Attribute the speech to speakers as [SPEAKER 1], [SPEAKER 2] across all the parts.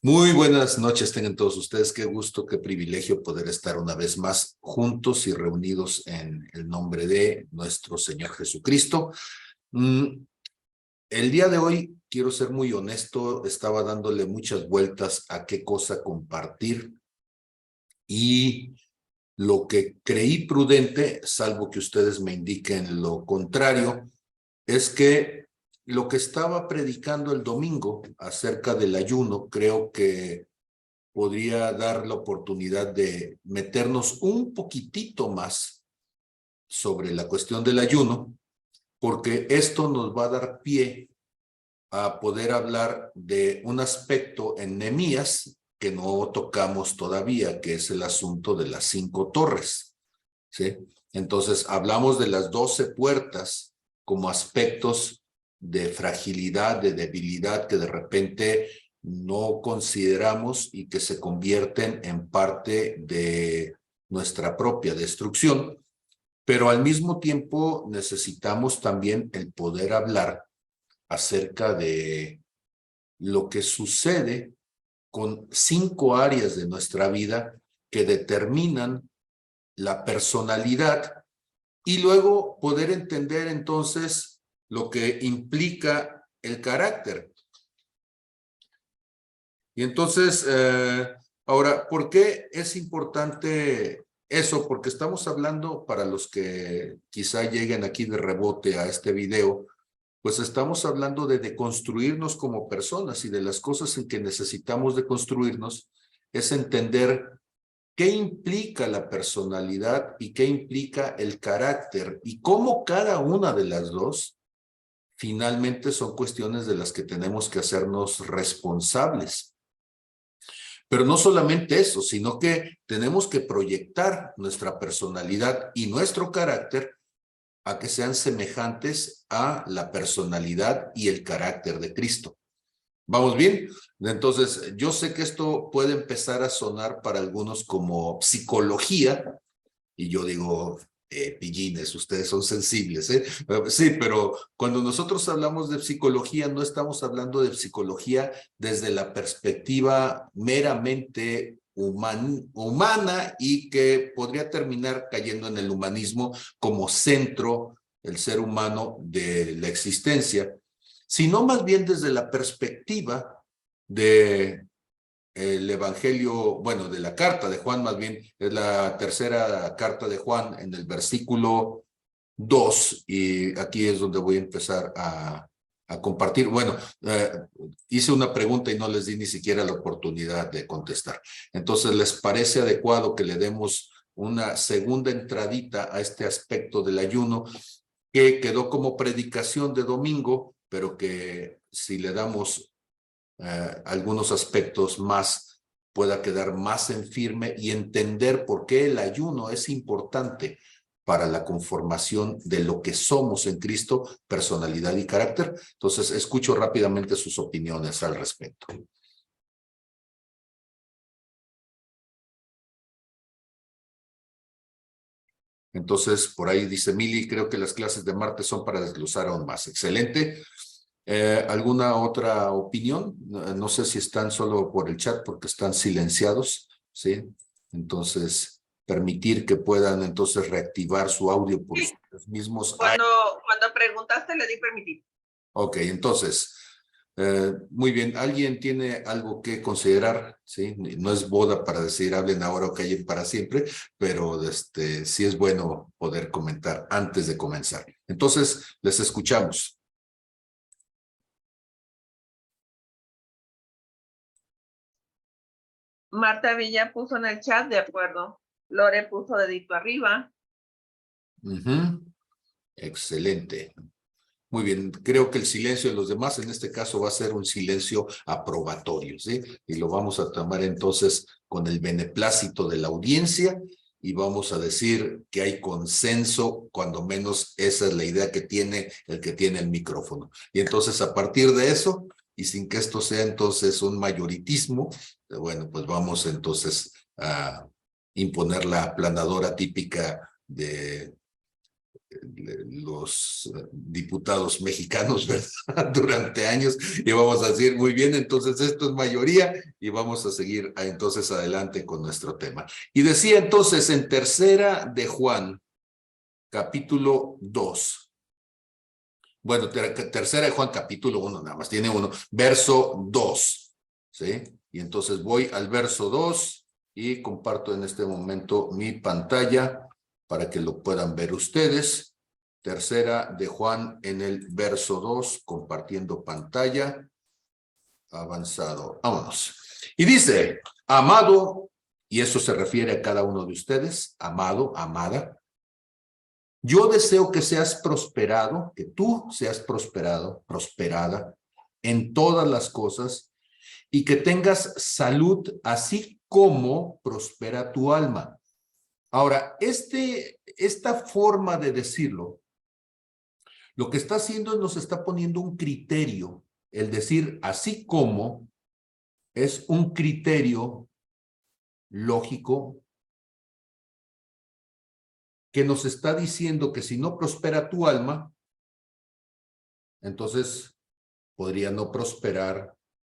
[SPEAKER 1] Muy buenas noches tengan todos ustedes. Qué gusto, qué privilegio poder estar una vez más juntos y reunidos en el nombre de nuestro Señor Jesucristo. El día de hoy, quiero ser muy honesto, estaba dándole muchas vueltas a qué cosa compartir y lo que creí prudente, salvo que ustedes me indiquen lo contrario, es que lo que estaba predicando el domingo acerca del ayuno, creo que podría dar la oportunidad de meternos un poquitito más sobre la cuestión del ayuno, porque esto nos va a dar pie a poder hablar de un aspecto en Nehemías que no tocamos todavía, que es el asunto de las 5 torres, ¿sí? Entonces, hablamos de las 12 puertas como aspectos de fragilidad, de debilidad que de repente no consideramos y que se convierten en parte de nuestra propia destrucción, pero al mismo tiempo necesitamos también el poder hablar acerca de lo que sucede con 5 áreas de nuestra vida que determinan la personalidad y luego poder entender entonces lo que implica el carácter. Y entonces, ahora, ¿por qué es importante eso? Porque estamos hablando, para los que quizá lleguen aquí de rebote a este video, pues estamos hablando de deconstruirnos como personas, y de las cosas en que necesitamos deconstruirnos es entender qué implica la personalidad y qué implica el carácter, y cómo cada una de las dos finalmente son cuestiones de las que tenemos que hacernos responsables. Pero no solamente eso, sino que tenemos que proyectar nuestra personalidad y nuestro carácter a que sean semejantes a la personalidad y el carácter de Cristo. ¿Vamos bien? Entonces, yo sé que esto puede empezar a sonar para algunos como psicología, y yo digo, pillines, ustedes son sensibles, ¿eh? Sí, pero cuando nosotros hablamos de psicología, no estamos hablando de psicología desde la perspectiva meramente humana, y que podría terminar cayendo en el humanismo como centro, el ser humano, de la existencia, sino más bien desde la perspectiva de el Evangelio, bueno, de la carta de Juan, más bien, es la tercera carta de Juan en el versículo 2, y aquí es donde voy a empezar a compartir. Bueno, hice una pregunta y no les di ni siquiera la oportunidad de contestar. Entonces, ¿les parece adecuado que le demos una segunda entradita a este aspecto del ayuno que quedó como predicación de domingo, pero que si le damos algunos aspectos más, pueda quedar más en firme y entender por qué el ayuno es importante para la conformación de lo que somos en Cristo, personalidad y carácter? Entonces, escucho rápidamente sus opiniones al respecto. Entonces, por ahí dice Mili, creo que las clases de martes son para desglosar aún más. Excelente. ¿Alguna otra opinión? No sé si están solo por el chat porque están silenciados, ¿sí? Entonces, permitir que puedan entonces reactivar su audio por ustedes mismos.
[SPEAKER 2] Cuando preguntaste, le di permitir.
[SPEAKER 1] Ok, entonces, muy bien. ¿Alguien tiene algo que considerar? ¿Sí? No es boda para decir hablen ahora o callen para siempre, pero sí es bueno poder comentar antes de comenzar. Entonces, les escuchamos.
[SPEAKER 2] Marta Villa puso en el chat, de acuerdo. Lore puso dedito arriba.
[SPEAKER 1] Excelente. Muy bien, creo que el silencio de los demás en este caso va a ser un silencio aprobatorio, ¿sí? Y lo vamos a tomar entonces con el beneplácito de la audiencia, y vamos a decir que hay consenso, cuando menos esa es la idea que tiene el micrófono. Y entonces, a partir de eso, y sin que esto sea entonces un mayoritismo, bueno, pues vamos entonces a imponer la aplanadora típica de los diputados mexicanos, ¿verdad? Durante años, y vamos a decir, muy bien, entonces esto es mayoría, y vamos a seguir entonces adelante con nuestro tema. Y decía entonces en Tercera de Juan, capítulo 2. Bueno, Tercera de Juan, capítulo 1, nada más tiene uno, verso 2, ¿sí? Y entonces voy al verso 2 y comparto en este momento mi pantalla para que lo puedan ver ustedes. Tercera de Juan en el verso 2, compartiendo pantalla. Avanzado, vámonos. Y dice, amado, y eso se refiere a cada uno de ustedes, amado, amada, yo deseo que seas prosperado, que tú seas prosperado, prosperada en todas las cosas y que tengas salud, así como prospera tu alma. Ahora, esta forma de decirlo, lo que está haciendo es nos está poniendo un criterio. El decir así como es un criterio lógico que nos está diciendo que si no prospera tu alma, entonces podría no prosperar,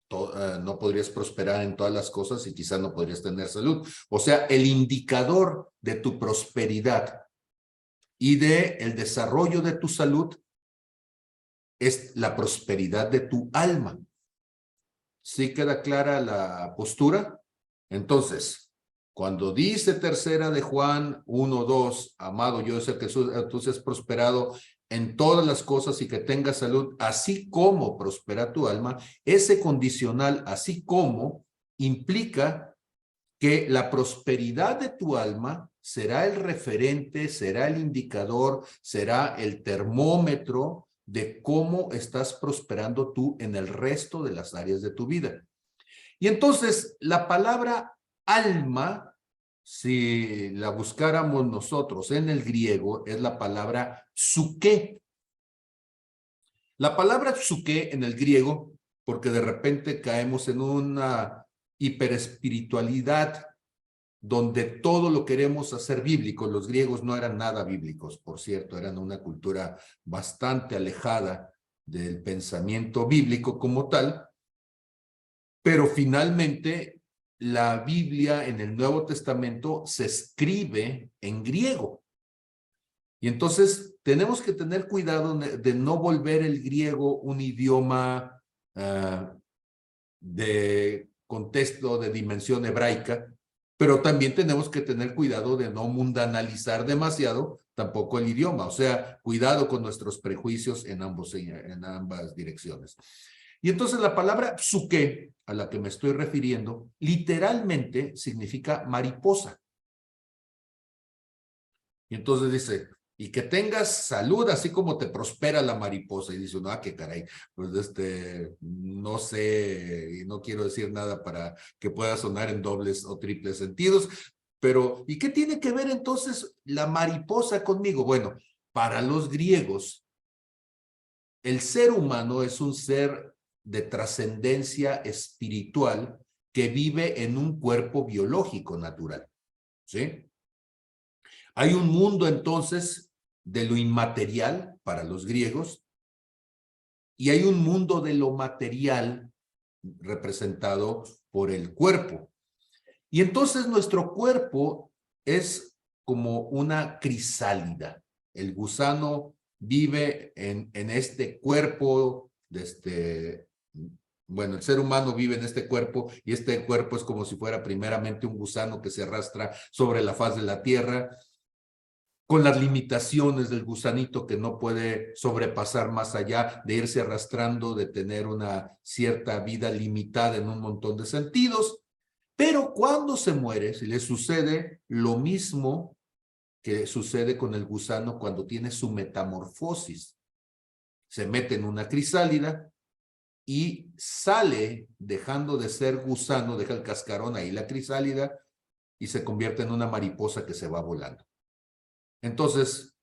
[SPEAKER 1] no podrías prosperar en todas las cosas y quizás no podrías tener salud. O sea, el indicador de tu prosperidad y de el desarrollo de tu salud es la prosperidad de tu alma. ¿Sí queda clara la postura? Entonces, cuando dice Tercera de Juan 1:2, amado, yo sé que tú seas prosperado en todas las cosas y que tengas salud, así como prospera tu alma, ese condicional, así como, implica que la prosperidad de tu alma será el referente, será el indicador, será el termómetro de cómo estás prosperando tú en el resto de las áreas de tu vida. Y entonces, la palabra alma, si la buscáramos nosotros en el griego, es la palabra psuké. La palabra psuké en el griego, porque de repente caemos en una hiperespiritualidad donde todo lo queremos hacer bíblico. Los griegos no eran nada bíblicos, por cierto, eran una cultura bastante alejada del pensamiento bíblico como tal, pero finalmente la Biblia en el Nuevo Testamento se escribe en griego. Y entonces tenemos que tener cuidado de no volver el griego un idioma de contexto, de dimensión hebraica, pero también tenemos que tener cuidado de no mundanalizar demasiado tampoco el idioma. O sea, cuidado con nuestros prejuicios en ambas direcciones. Y entonces la palabra psuké, a la que me estoy refiriendo, literalmente significa mariposa. Y entonces dice, y que tengas salud así como te prospera la mariposa. Y dice uno, qué caray, pues no sé, y no quiero decir nada para que pueda sonar en dobles o triples sentidos, pero ¿y qué tiene que ver entonces la mariposa conmigo? Bueno, para los griegos, el ser humano es un ser de trascendencia espiritual que vive en un cuerpo biológico natural, ¿sí? Hay un mundo entonces de lo inmaterial para los griegos y hay un mundo de lo material representado por el cuerpo. Y entonces nuestro cuerpo es como una crisálida. El gusano vive en este cuerpo, bueno, el ser humano vive en este cuerpo y este cuerpo es como si fuera primeramente un gusano que se arrastra sobre la faz de la tierra, con las limitaciones del gusanito que no puede sobrepasar más allá de irse arrastrando, de tener una cierta vida limitada en un montón de sentidos. Pero cuando se muere, si le sucede lo mismo que sucede con el gusano cuando tiene su metamorfosis. Se mete en una crisálida y sale dejando de ser gusano, deja el cascarón ahí, la crisálida, y se convierte en una mariposa que se va volando. Entonces,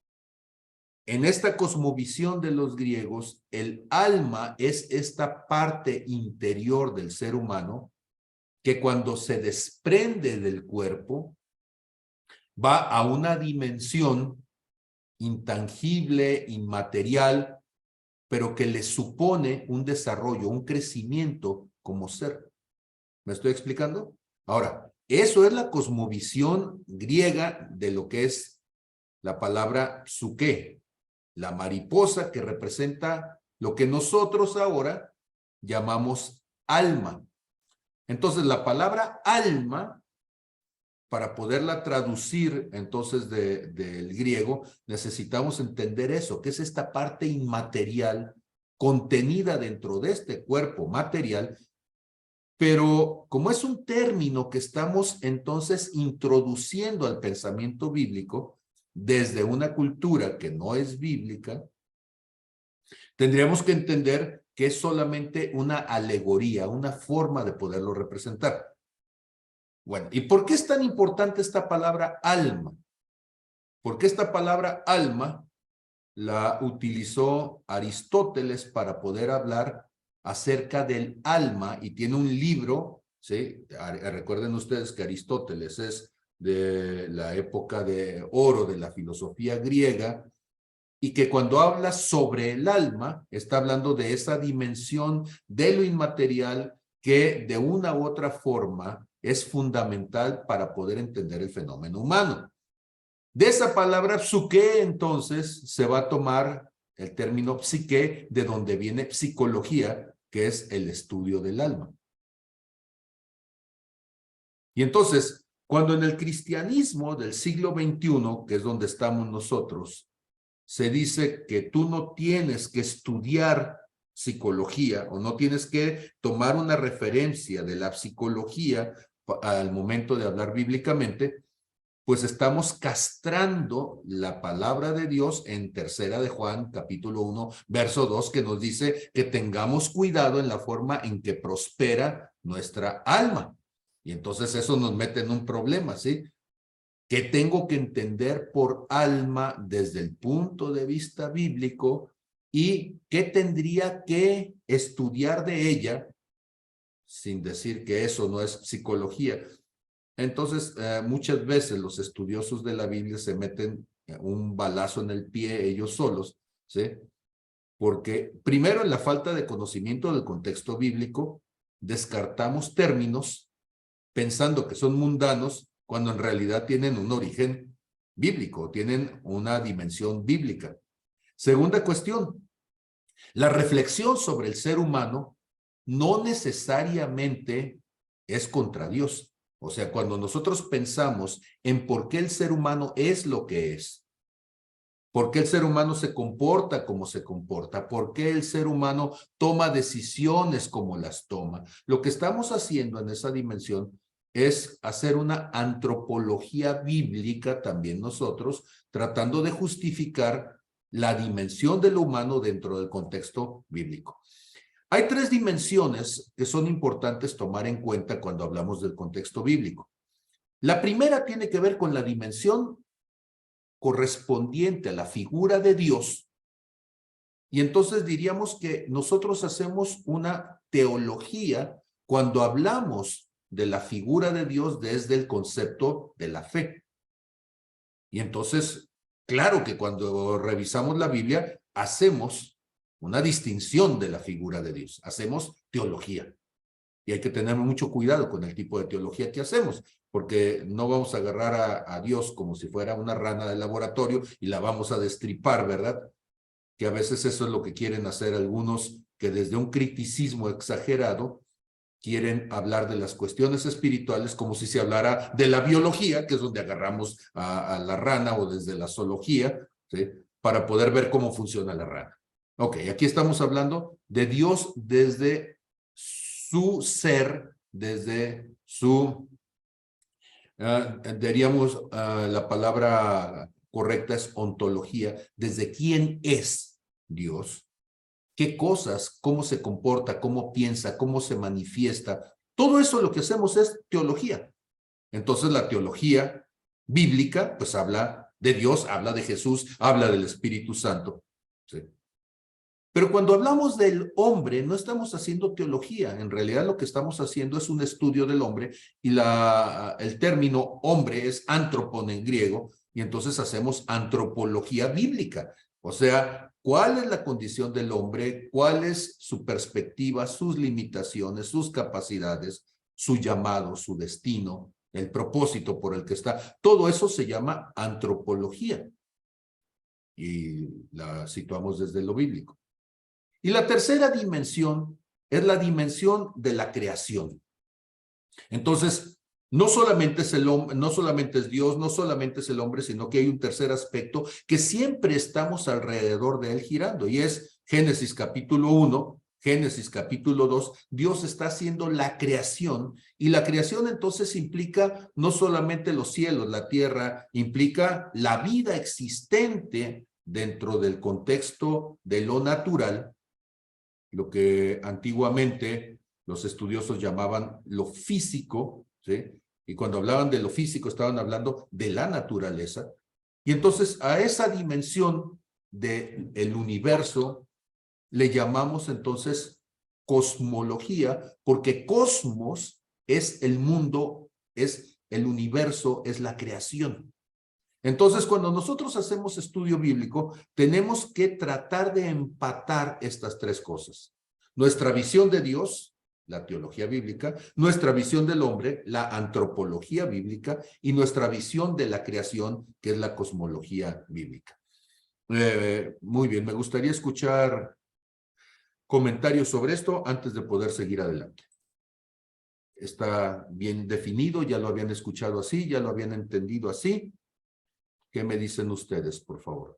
[SPEAKER 1] en esta cosmovisión de los griegos, el alma es esta parte interior del ser humano que cuando se desprende del cuerpo va a una dimensión intangible, inmaterial, pero que le supone un desarrollo, un crecimiento como ser. ¿Me estoy explicando? Ahora, eso es la cosmovisión griega de lo que es la palabra psuké, la mariposa que representa lo que nosotros ahora llamamos alma. Entonces, la palabra alma, para poderla traducir entonces del griego, necesitamos entender eso, que es esta parte inmaterial contenida dentro de este cuerpo material, pero como es un término que estamos entonces introduciendo al pensamiento bíblico desde una cultura que no es bíblica, tendríamos que entender que es solamente una alegoría, una forma de poderlo representar. Bueno, ¿y por qué es tan importante esta palabra alma? Porque esta palabra alma la utilizó Aristóteles para poder hablar acerca del alma y tiene un libro, ¿sí? Recuerden ustedes que Aristóteles es de la época de oro de la filosofía griega y que cuando habla sobre el alma está hablando de esa dimensión de lo inmaterial que de una u otra forma es fundamental para poder entender el fenómeno humano. De esa palabra psuké, entonces, se va a tomar el término psique, de donde viene psicología, que es el estudio del alma. Y entonces, cuando en el cristianismo del siglo XXI, que es donde estamos nosotros, se dice que tú no tienes que estudiar psicología o no tienes que tomar una referencia de la psicología al momento de hablar bíblicamente, pues estamos castrando la palabra de Dios en Tercera de Juan, capítulo 1, verso 2, que nos dice que tengamos cuidado en la forma en que prospera nuestra alma. Y entonces eso nos mete en un problema, ¿sí? ¿Qué tengo que entender por alma desde el punto de vista bíblico y qué tendría que estudiar de ella, sin decir que eso no es psicología? Entonces, muchas veces los estudiosos de la Biblia se meten un balazo en el pie ellos solos, ¿sí? Porque primero en la falta de conocimiento del contexto bíblico, descartamos términos pensando que son mundanos cuando en realidad tienen un origen bíblico, tienen una dimensión bíblica. Segunda cuestión, la reflexión sobre el ser humano no necesariamente es contra Dios. O sea, cuando nosotros pensamos en por qué el ser humano es lo que es, por qué el ser humano se comporta como se comporta, por qué el ser humano toma decisiones como las toma, lo que estamos haciendo en esa dimensión es hacer una antropología bíblica también nosotros, tratando de justificar la dimensión de lo humano dentro del contexto bíblico. Hay tres dimensiones que son importantes tomar en cuenta cuando hablamos del contexto bíblico. La primera tiene que ver con la dimensión correspondiente a la figura de Dios. Y entonces diríamos que nosotros hacemos una teología cuando hablamos de la figura de Dios desde el concepto de la fe. Y entonces, claro que cuando revisamos la Biblia, hacemos una distinción de la figura de Dios. Hacemos teología. Y hay que tener mucho cuidado con el tipo de teología que hacemos, porque no vamos a agarrar a Dios como si fuera una rana de laboratorio y la vamos a destripar, ¿verdad? Que a veces eso es lo que quieren hacer algunos que desde un criticismo exagerado quieren hablar de las cuestiones espirituales como si se hablara de la biología, que es donde agarramos a la rana, o desde la zoología, ¿sí? Para poder ver cómo funciona la rana. Ok, aquí estamos hablando de Dios desde su ser, desde su, diríamos, la palabra correcta es ontología, desde quién es Dios, qué cosas, cómo se comporta, cómo piensa, cómo se manifiesta. Todo eso lo que hacemos es teología. Entonces la teología bíblica pues habla de Dios, habla de Jesús, habla del Espíritu Santo, ¿sí? Pero cuando hablamos del hombre, no estamos haciendo teología. En realidad lo que estamos haciendo es un estudio del hombre y el término hombre es antropon en griego y entonces hacemos antropología bíblica. O sea, ¿cuál es la condición del hombre? ¿Cuál es su perspectiva, sus limitaciones, sus capacidades, su llamado, su destino, el propósito por el que está? Todo eso se llama antropología y la situamos desde lo bíblico. Y la tercera dimensión es la dimensión de la creación. Entonces, no solamente es el hombre, no solamente es Dios, no solamente es el hombre, sino que hay un tercer aspecto que siempre estamos alrededor de él girando, y es Génesis capítulo 1, Génesis capítulo 2, Dios está haciendo la creación, y la creación entonces implica no solamente los cielos, la tierra, implica la vida existente dentro del contexto de lo natural, lo que antiguamente los estudiosos llamaban lo físico, ¿sí? Y cuando hablaban de lo físico estaban hablando de la naturaleza. Y entonces a esa dimensión del universo le llamamos entonces cosmología, porque cosmos es el mundo, es el universo, es la creación. Entonces, cuando nosotros hacemos estudio bíblico, tenemos que tratar de empatar estas tres cosas. Nuestra visión de Dios, la teología bíblica, nuestra visión del hombre, la antropología bíblica, y nuestra visión de la creación, que es la cosmología bíblica. Muy bien, me gustaría escuchar comentarios sobre esto antes de poder seguir adelante. ¿Está bien definido? ¿Ya lo habían escuchado así? ¿Ya lo habían entendido así? ¿Qué me dicen ustedes, por favor?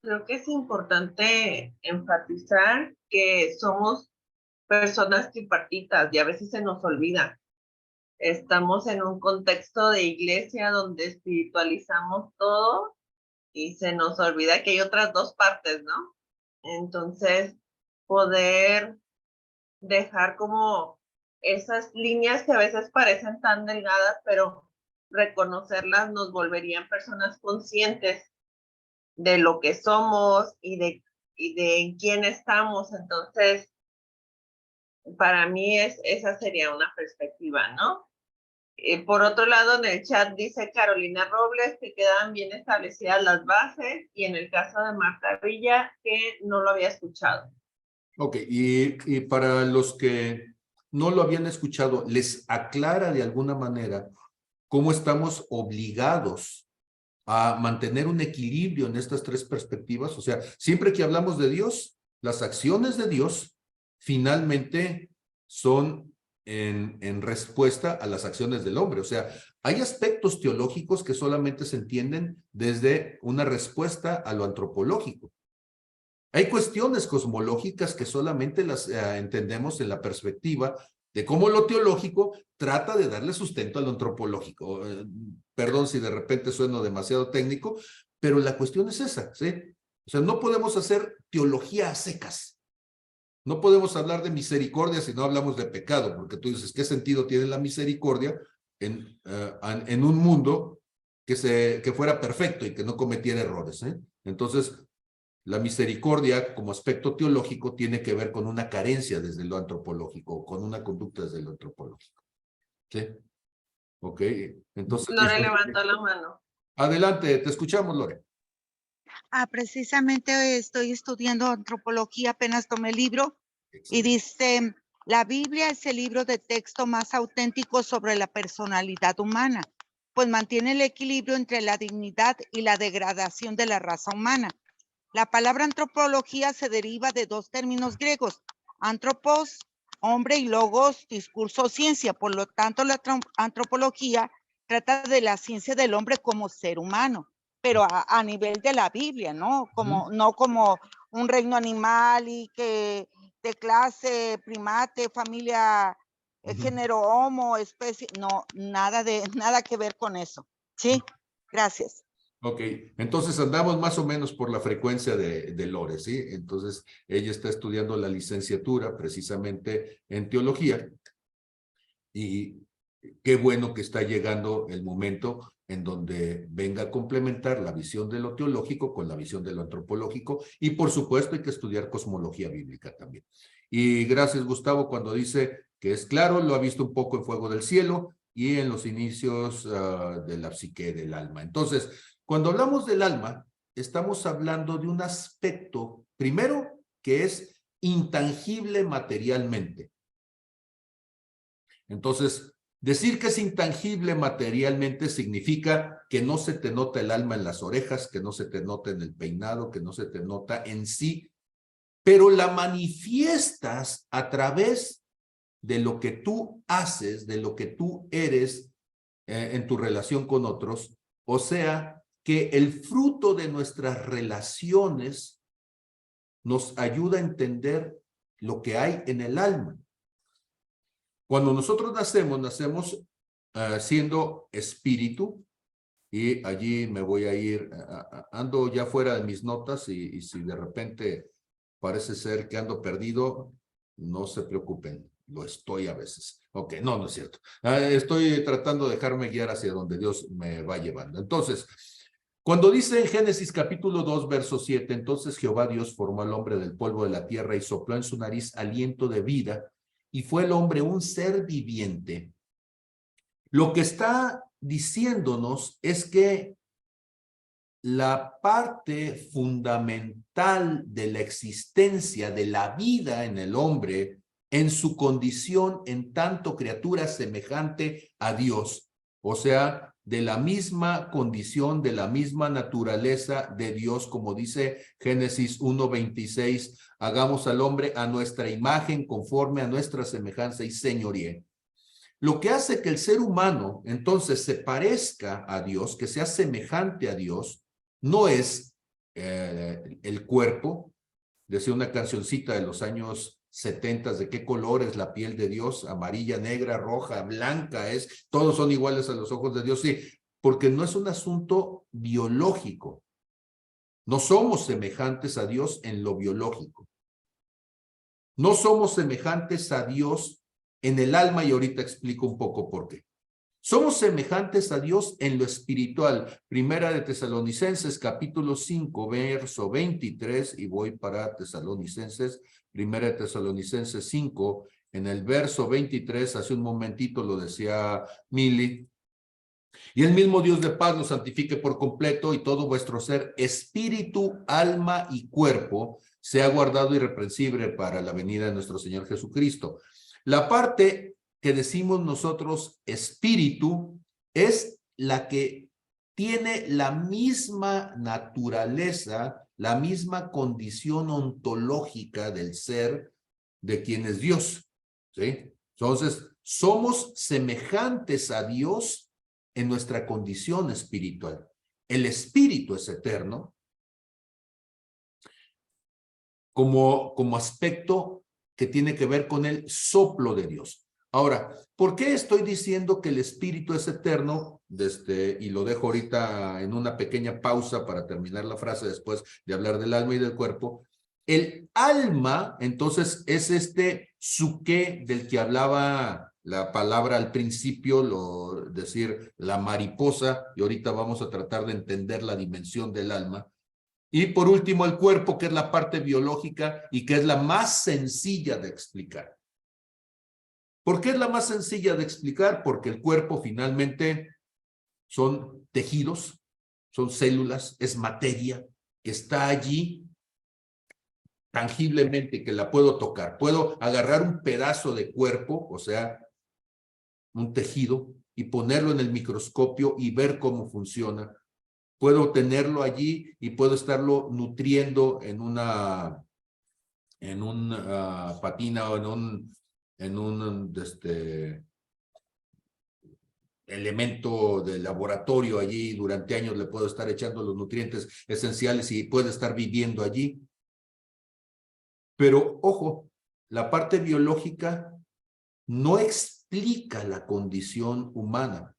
[SPEAKER 2] Creo que es importante enfatizar que somos personas tripartitas y a veces se nos olvida. Estamos en un contexto de iglesia donde espiritualizamos todo y se nos olvida que hay otras dos partes, ¿no? Entonces, poder dejar como esas líneas que a veces parecen tan delgadas, pero reconocerlas nos volverían personas conscientes de lo que somos y de en quién estamos. Entonces, para mí esa sería una perspectiva, ¿no? Por otro lado, en el chat dice Carolina Robles que quedan bien establecidas las bases, y en el caso de Marta Villa que no lo había escuchado.
[SPEAKER 1] Ok, y para los que no lo habían escuchado, ¿les aclara de alguna manera cómo estamos obligados a mantener un equilibrio en estas tres perspectivas? O sea, siempre que hablamos de Dios, las acciones de Dios finalmente son en respuesta a las acciones del hombre. O sea, hay aspectos teológicos que solamente se entienden desde una respuesta a lo antropológico. Hay cuestiones cosmológicas que solamente las entendemos en la perspectiva de cómo lo teológico trata de darle sustento a lo antropológico. Perdón si de repente sueno demasiado técnico, pero la cuestión es esa, ¿sí? O sea, no podemos hacer teología a secas. No podemos hablar de misericordia si no hablamos de pecado, porque tú dices, ¿qué sentido tiene la misericordia en un mundo que fuera perfecto y que no cometiera errores? Entonces, la misericordia como aspecto teológico tiene que ver con una carencia desde lo antropológico, con una conducta desde lo antropológico. ¿Sí? Ok, entonces...
[SPEAKER 2] Lore levantó la mano.
[SPEAKER 1] Adelante, te escuchamos, Lore.
[SPEAKER 3] Precisamente estoy estudiando antropología, apenas tomé el libro y dice, la Biblia es el libro de texto más auténtico sobre la personalidad humana, pues mantiene el equilibrio entre la dignidad y la degradación de la raza humana. La palabra antropología se deriva de dos términos griegos, antropos, hombre, y logos, discurso, ciencia. Por lo tanto, la antropología trata de la ciencia del hombre como ser humano, pero a nivel de la Biblia, ¿no? No como un reino animal y que de clase, primate, familia, género homo, especie, no, nada que ver con eso. ¿Sí? Gracias.
[SPEAKER 1] Ok, entonces andamos más o menos por la frecuencia de Lore, ¿sí? Entonces, ella está estudiando la licenciatura precisamente en teología y qué bueno que está llegando el momento en donde venga a complementar la visión de lo teológico con la visión de lo antropológico, y por supuesto hay que estudiar cosmología bíblica también. Y gracias, Gustavo, cuando dice que es claro, lo ha visto un poco en Fuego del Cielo y en los inicios de la psique del alma. Entonces, cuando hablamos del alma, estamos hablando de un aspecto, primero, que es intangible materialmente. Entonces, decir que es intangible materialmente significa que no se te nota el alma en las orejas, que no se te nota en el peinado, que no se te nota en sí, pero la manifiestas a través de lo que tú haces, de lo que tú eres en tu relación con otros. O sea, que el fruto de nuestras relaciones nos ayuda a entender lo que hay en el alma. Cuando nosotros nacemos siendo espíritu, y allí me voy a ir, ando ya fuera de mis notas, y si de repente parece ser que ando perdido, no se preocupen, lo estoy a veces. Ok, no, no es cierto. Estoy tratando de dejarme guiar hacia donde Dios me va llevando. Entonces, cuando dice en Génesis capítulo 2, verso 7, entonces Jehová Dios formó al hombre del polvo de la tierra y sopló en su nariz aliento de vida, y fue el hombre un ser viviente. Lo que está diciéndonos es que la parte fundamental de la existencia de la vida en el hombre, en su condición en tanto criatura semejante a Dios, o sea, de la misma condición, de la misma naturaleza de Dios, como dice Génesis 1:26, hagamos al hombre a nuestra imagen, conforme a nuestra semejanza y señoría. Lo que hace que el ser humano entonces se parezca a Dios, que sea semejante a Dios, no es el cuerpo. Decía una cancioncita de los años 70, de qué color es la piel de Dios, amarilla, negra, roja, blanca, todos son iguales a los ojos de Dios, sí, porque no es un asunto biológico. No somos semejantes a Dios en lo biológico. No somos semejantes a Dios en el alma, y ahorita explico un poco por qué. Somos semejantes a Dios en lo espiritual. Primera de Tesalonicenses, capítulo 5, verso 23, y voy para Tesalonicenses, Primera de Tesalonicenses 5, en el verso 23, hace un momentito lo decía Mili, y el mismo Dios de paz los santifique por completo, y todo vuestro ser, espíritu, alma y cuerpo, sea guardado irreprensible para la venida de nuestro Señor Jesucristo. La parte que decimos nosotros espíritu es la que tiene la misma naturaleza, la misma condición ontológica del ser de quien es Dios, ¿sí? Entonces, somos semejantes a Dios en nuestra condición espiritual. El espíritu es eterno como aspecto que tiene que ver con el soplo de Dios. Ahora, ¿por qué estoy diciendo que el espíritu es eterno? Y lo dejo ahorita en una pequeña pausa para terminar la frase después de hablar del alma y del cuerpo. El alma, entonces, es psuké del que hablaba la palabra al principio, decir la mariposa, y ahorita vamos a tratar de entender la dimensión del alma. Y por último, el cuerpo, que es la parte biológica y que es la más sencilla de explicar. ¿Por qué es la más sencilla de explicar? Porque el cuerpo finalmente son tejidos, son células, es materia que está allí tangiblemente, que la puedo tocar. Puedo agarrar un pedazo de cuerpo, o sea, un tejido, y ponerlo en el microscopio y ver cómo funciona. Puedo tenerlo allí y puedo estarlo nutriendo en una patina o en un elemento de laboratorio allí. Durante años le puedo estar echando los nutrientes esenciales y puede estar viviendo allí. Pero, ojo, la parte biológica no explica la condición humana.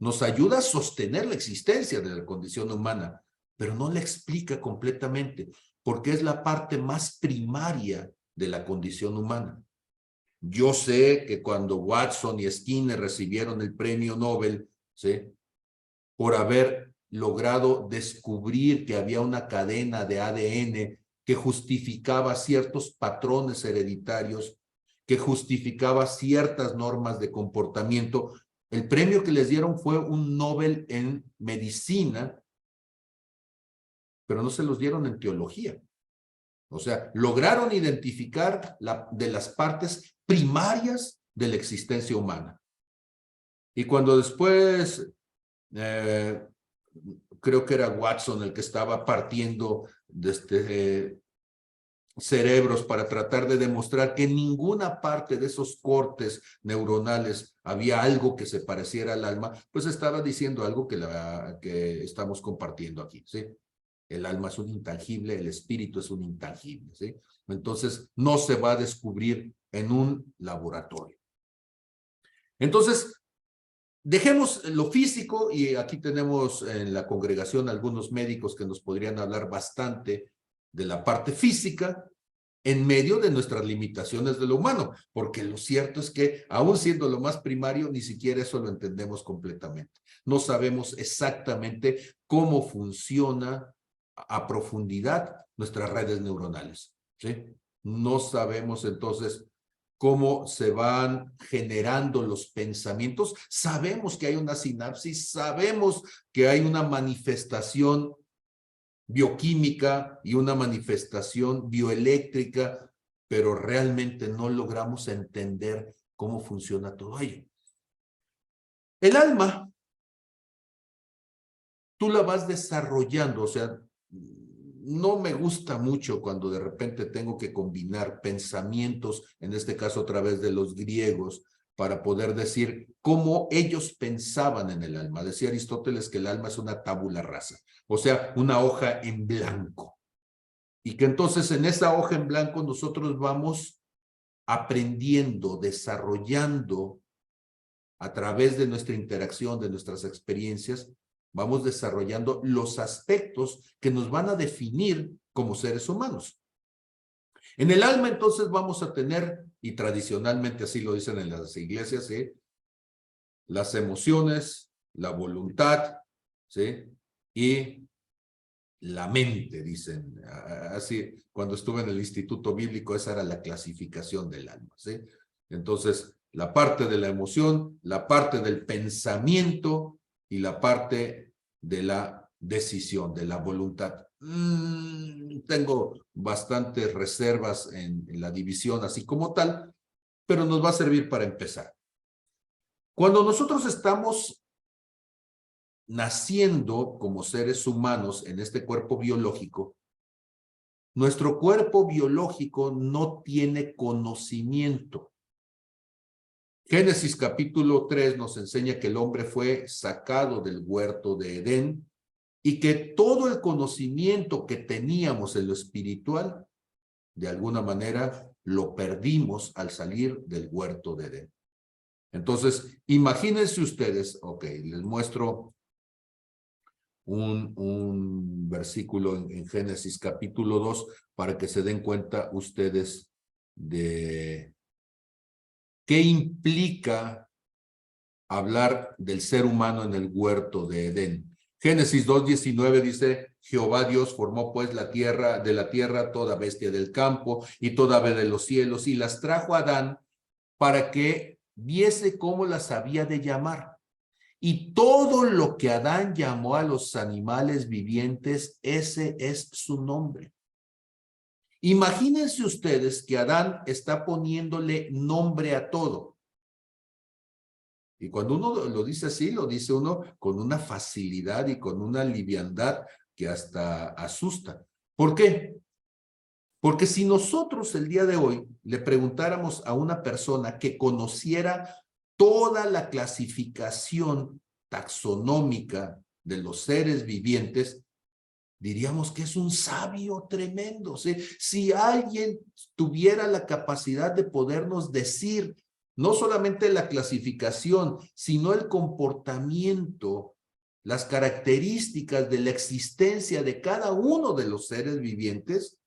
[SPEAKER 1] Nos ayuda a sostener la existencia de la condición humana, pero no la explica completamente, porque es la parte más primaria de la condición humana. Yo sé que cuando Watson y Skinner recibieron el premio Nobel, ¿sí?, por haber logrado descubrir que había una cadena de ADN que justificaba ciertos patrones hereditarios, que justificaba ciertas normas de comportamiento, el premio que les dieron fue un Nobel en medicina, pero no se los dieron en teología. O sea, lograron identificar de las partes primarias de la existencia humana. Y cuando después, creo que era Watson el que estaba partiendo cerebros para tratar de demostrar que en ninguna parte de esos cortes neuronales había algo que se pareciera al alma, pues estaba diciendo algo que estamos compartiendo aquí, ¿sí? El alma es un intangible, el espíritu es un intangible, ¿sí? Entonces, no se va a descubrir en un laboratorio. Entonces, dejemos lo físico, y aquí tenemos en la congregación algunos médicos que nos podrían hablar bastante de la parte física en medio de nuestras limitaciones de lo humano, porque lo cierto es que, aún siendo lo más primario, ni siquiera eso lo entendemos completamente. No sabemos exactamente cómo funciona a profundidad nuestras redes neuronales, ¿sí? No sabemos entonces cómo se van generando los pensamientos. Sabemos que hay una sinapsis, sabemos que hay una manifestación bioquímica y una manifestación bioeléctrica, pero realmente no logramos entender cómo funciona todo ello. El alma, tú la vas desarrollando, o sea, no me gusta mucho cuando de repente tengo que combinar pensamientos, en este caso a través de los griegos, para poder decir cómo ellos pensaban en el alma. Decía Aristóteles que el alma es una tabula rasa, o sea, una hoja en blanco. Y que entonces en esa hoja en blanco nosotros vamos aprendiendo, desarrollando a través de nuestra interacción, de nuestras experiencias, vamos desarrollando los aspectos que nos van a definir como seres humanos. En el alma, entonces, vamos a tener, y tradicionalmente así lo dicen en las iglesias, ¿sí?, las emociones, la voluntad, ¿sí?, y la mente, dicen. Así, cuando estuve en el Instituto Bíblico, esa era la clasificación del alma, ¿sí? Entonces, la parte de la emoción, la parte del pensamiento y la parte de la decisión, de la voluntad. Tengo bastantes reservas en la división así como tal, pero nos va a servir para empezar. Cuando nosotros estamos naciendo como seres humanos en este cuerpo biológico, nuestro cuerpo biológico no tiene conocimiento. Génesis capítulo 3 nos enseña que el hombre fue sacado del huerto de Edén y que todo el conocimiento que teníamos en lo espiritual, de alguna manera, lo perdimos al salir del huerto de Edén. Entonces, imagínense ustedes, ok, les muestro un versículo en Génesis capítulo 2 para que se den cuenta ustedes de qué implica hablar del ser humano en el huerto de Edén. Génesis 2:19 dice: Jehová Dios formó pues de la tierra toda bestia del campo y toda ave de los cielos, y las trajo a Adán para que viese cómo las había de llamar. Y todo lo que Adán llamó a los animales vivientes, ese es su nombre. Imagínense ustedes que Adán está poniéndole nombre a todo. Y cuando uno lo dice así, lo dice uno con una facilidad y con una liviandad que hasta asusta. ¿Por qué? Porque si nosotros el día de hoy le preguntáramos a una persona que conociera toda la clasificación taxonómica de los seres vivientes, diríamos que es un sabio tremendo. ¿Sí? Si alguien tuviera la capacidad de podernos decir no solamente la clasificación, sino el comportamiento, las características de la existencia de cada uno de los seres vivientes,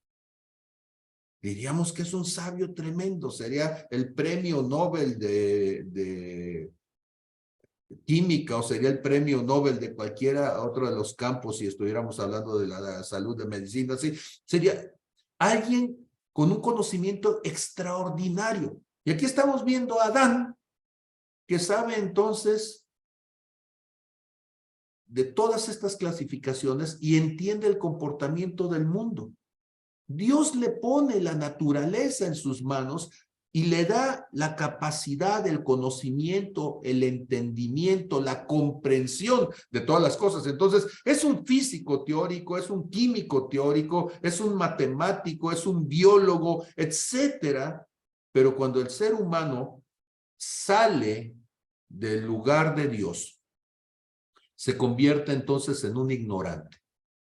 [SPEAKER 1] Diríamos que es un sabio tremendo, sería el premio Nobel de química o sería el premio Nobel de cualquiera otro de los campos si estuviéramos hablando de la salud, de medicina, así. Sería alguien con un conocimiento extraordinario. Y aquí estamos viendo a Adán, que sabe entonces de todas estas clasificaciones y entiende el comportamiento del mundo. Dios le pone la naturaleza en sus manos y le da la capacidad, el conocimiento, el entendimiento, la comprensión de todas las cosas. Entonces, es un físico teórico, es un químico teórico, es un matemático, es un biólogo, etcétera. Pero cuando el ser humano sale del lugar de Dios, se convierte entonces en un ignorante.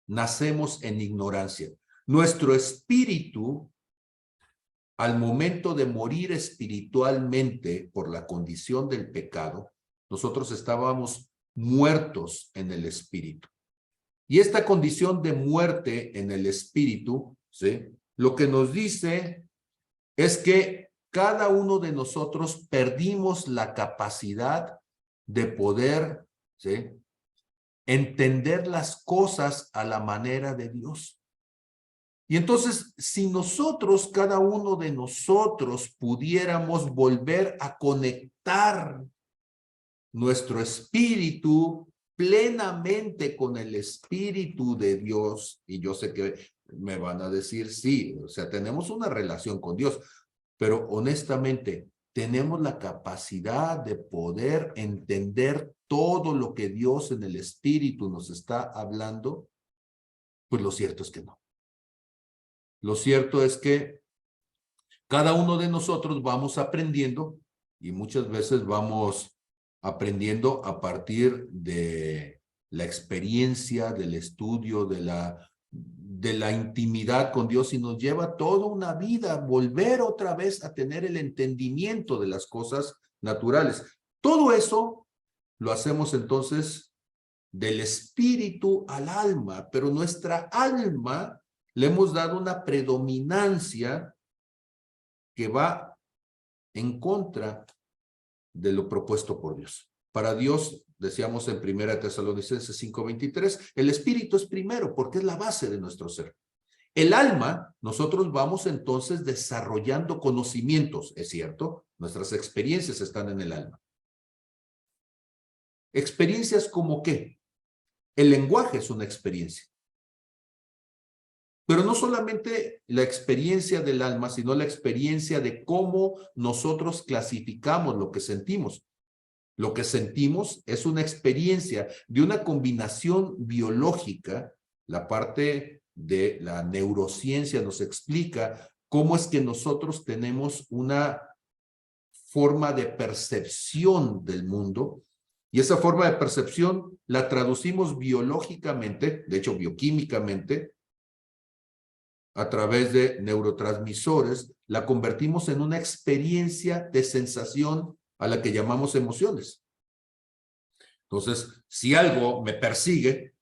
[SPEAKER 1] Nacemos en ignorancia. Nuestro espíritu, al momento de morir espiritualmente por la condición del pecado, nosotros estábamos muertos en el espíritu. Y esta condición de muerte en el espíritu, ¿sí?, lo que nos dice es que cada uno de nosotros perdimos la capacidad de poder, ¿sí?, entender las cosas a la manera de Dios. Y entonces, si nosotros, cada uno de nosotros, pudiéramos volver a conectar nuestro espíritu plenamente con el espíritu de Dios, y yo sé que me van a decir sí, o sea, tenemos una relación con Dios, pero honestamente, ¿tenemos la capacidad de poder entender todo lo que Dios en el espíritu nos está hablando? Pues lo cierto es que no. Lo cierto es que cada uno de nosotros vamos aprendiendo y muchas veces vamos aprendiendo a partir de la experiencia, del estudio, de la intimidad con Dios y nos lleva toda una vida volver otra vez a tener el entendimiento de las cosas naturales. Todo eso lo hacemos entonces del espíritu al alma, pero nuestra alma le hemos dado una predominancia que va en contra de lo propuesto por Dios. Para Dios, decíamos en 1 Tesalonicenses 5:23, el espíritu es primero porque es la base de nuestro ser. El alma, nosotros vamos entonces desarrollando conocimientos, es cierto, nuestras experiencias están en el alma. ¿Experiencias como qué? El lenguaje es una experiencia. Pero no solamente la experiencia del alma, sino la experiencia de cómo nosotros clasificamos lo que sentimos. Lo que sentimos es una experiencia de una combinación biológica. La parte de la neurociencia nos explica cómo es que nosotros tenemos una forma de percepción del mundo. Y esa forma de percepción la traducimos biológicamente, de hecho bioquímicamente, a través de neurotransmisores, la convertimos en una experiencia de sensación a la que llamamos emociones. Entonces, si algo me persigue,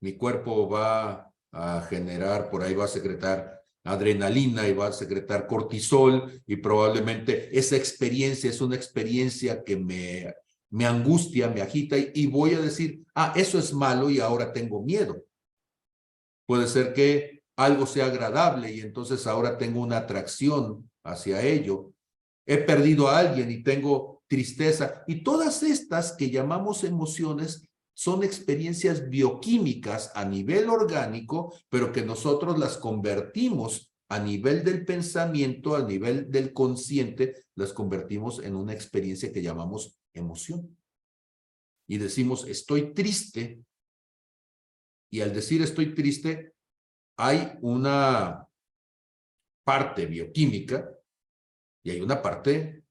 [SPEAKER 1] mi cuerpo va a generar, por ahí va a secretar adrenalina y va a secretar cortisol y probablemente esa experiencia es una experiencia que me angustia, me agita y voy a decir, eso es malo y ahora tengo miedo. Puede ser que algo sea agradable y entonces ahora tengo una atracción hacia ello. He perdido a alguien y tengo tristeza. Y todas estas que llamamos emociones son experiencias bioquímicas a nivel orgánico, pero que nosotros las convertimos a nivel del pensamiento, a nivel del consciente, las convertimos en una experiencia que llamamos emoción. Y decimos, estoy triste. Y al decir estoy triste, hay una parte bioquímica y hay una parte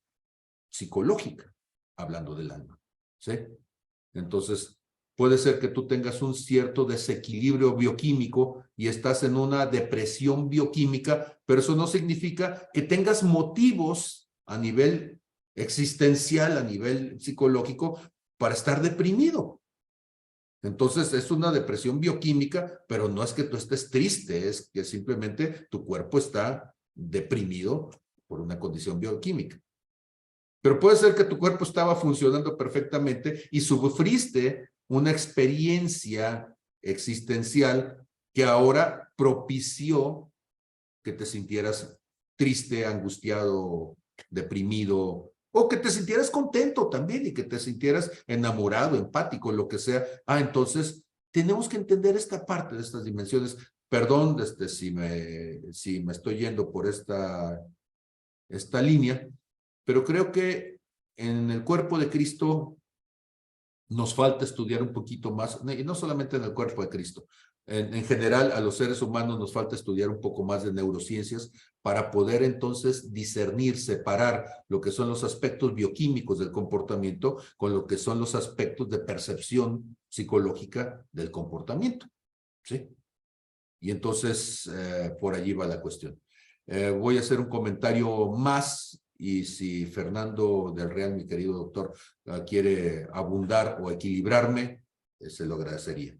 [SPEAKER 1] psicológica, hablando del alma, ¿sí? Entonces, puede ser que tú tengas un cierto desequilibrio bioquímico y estás en una depresión bioquímica, pero eso no significa que tengas motivos a nivel existencial, a nivel psicológico, para estar deprimido. Entonces, es una depresión bioquímica, pero no es que tú estés triste, es que simplemente tu cuerpo está deprimido por una condición bioquímica. Pero puede ser que tu cuerpo estaba funcionando perfectamente y sufriste una experiencia existencial que ahora propició que te sintieras triste, angustiado, deprimido, o que te sintieras contento también y que te sintieras enamorado, empático, lo que sea. Entonces tenemos que entender esta parte de estas dimensiones. Perdón si me estoy yendo por esta línea, pero creo que en el cuerpo de Cristo nos falta estudiar un poquito más, y no solamente en el cuerpo de Cristo, en general a los seres humanos nos falta estudiar un poco más de neurociencias para poder entonces discernir, separar lo que son los aspectos bioquímicos del comportamiento con lo que son los aspectos de percepción psicológica del comportamiento, ¿sí? Y entonces por allí va la cuestión. Voy a hacer un comentario más y si Fernando del Real, mi querido doctor, quiere abundar o equilibrarme, se lo agradecería.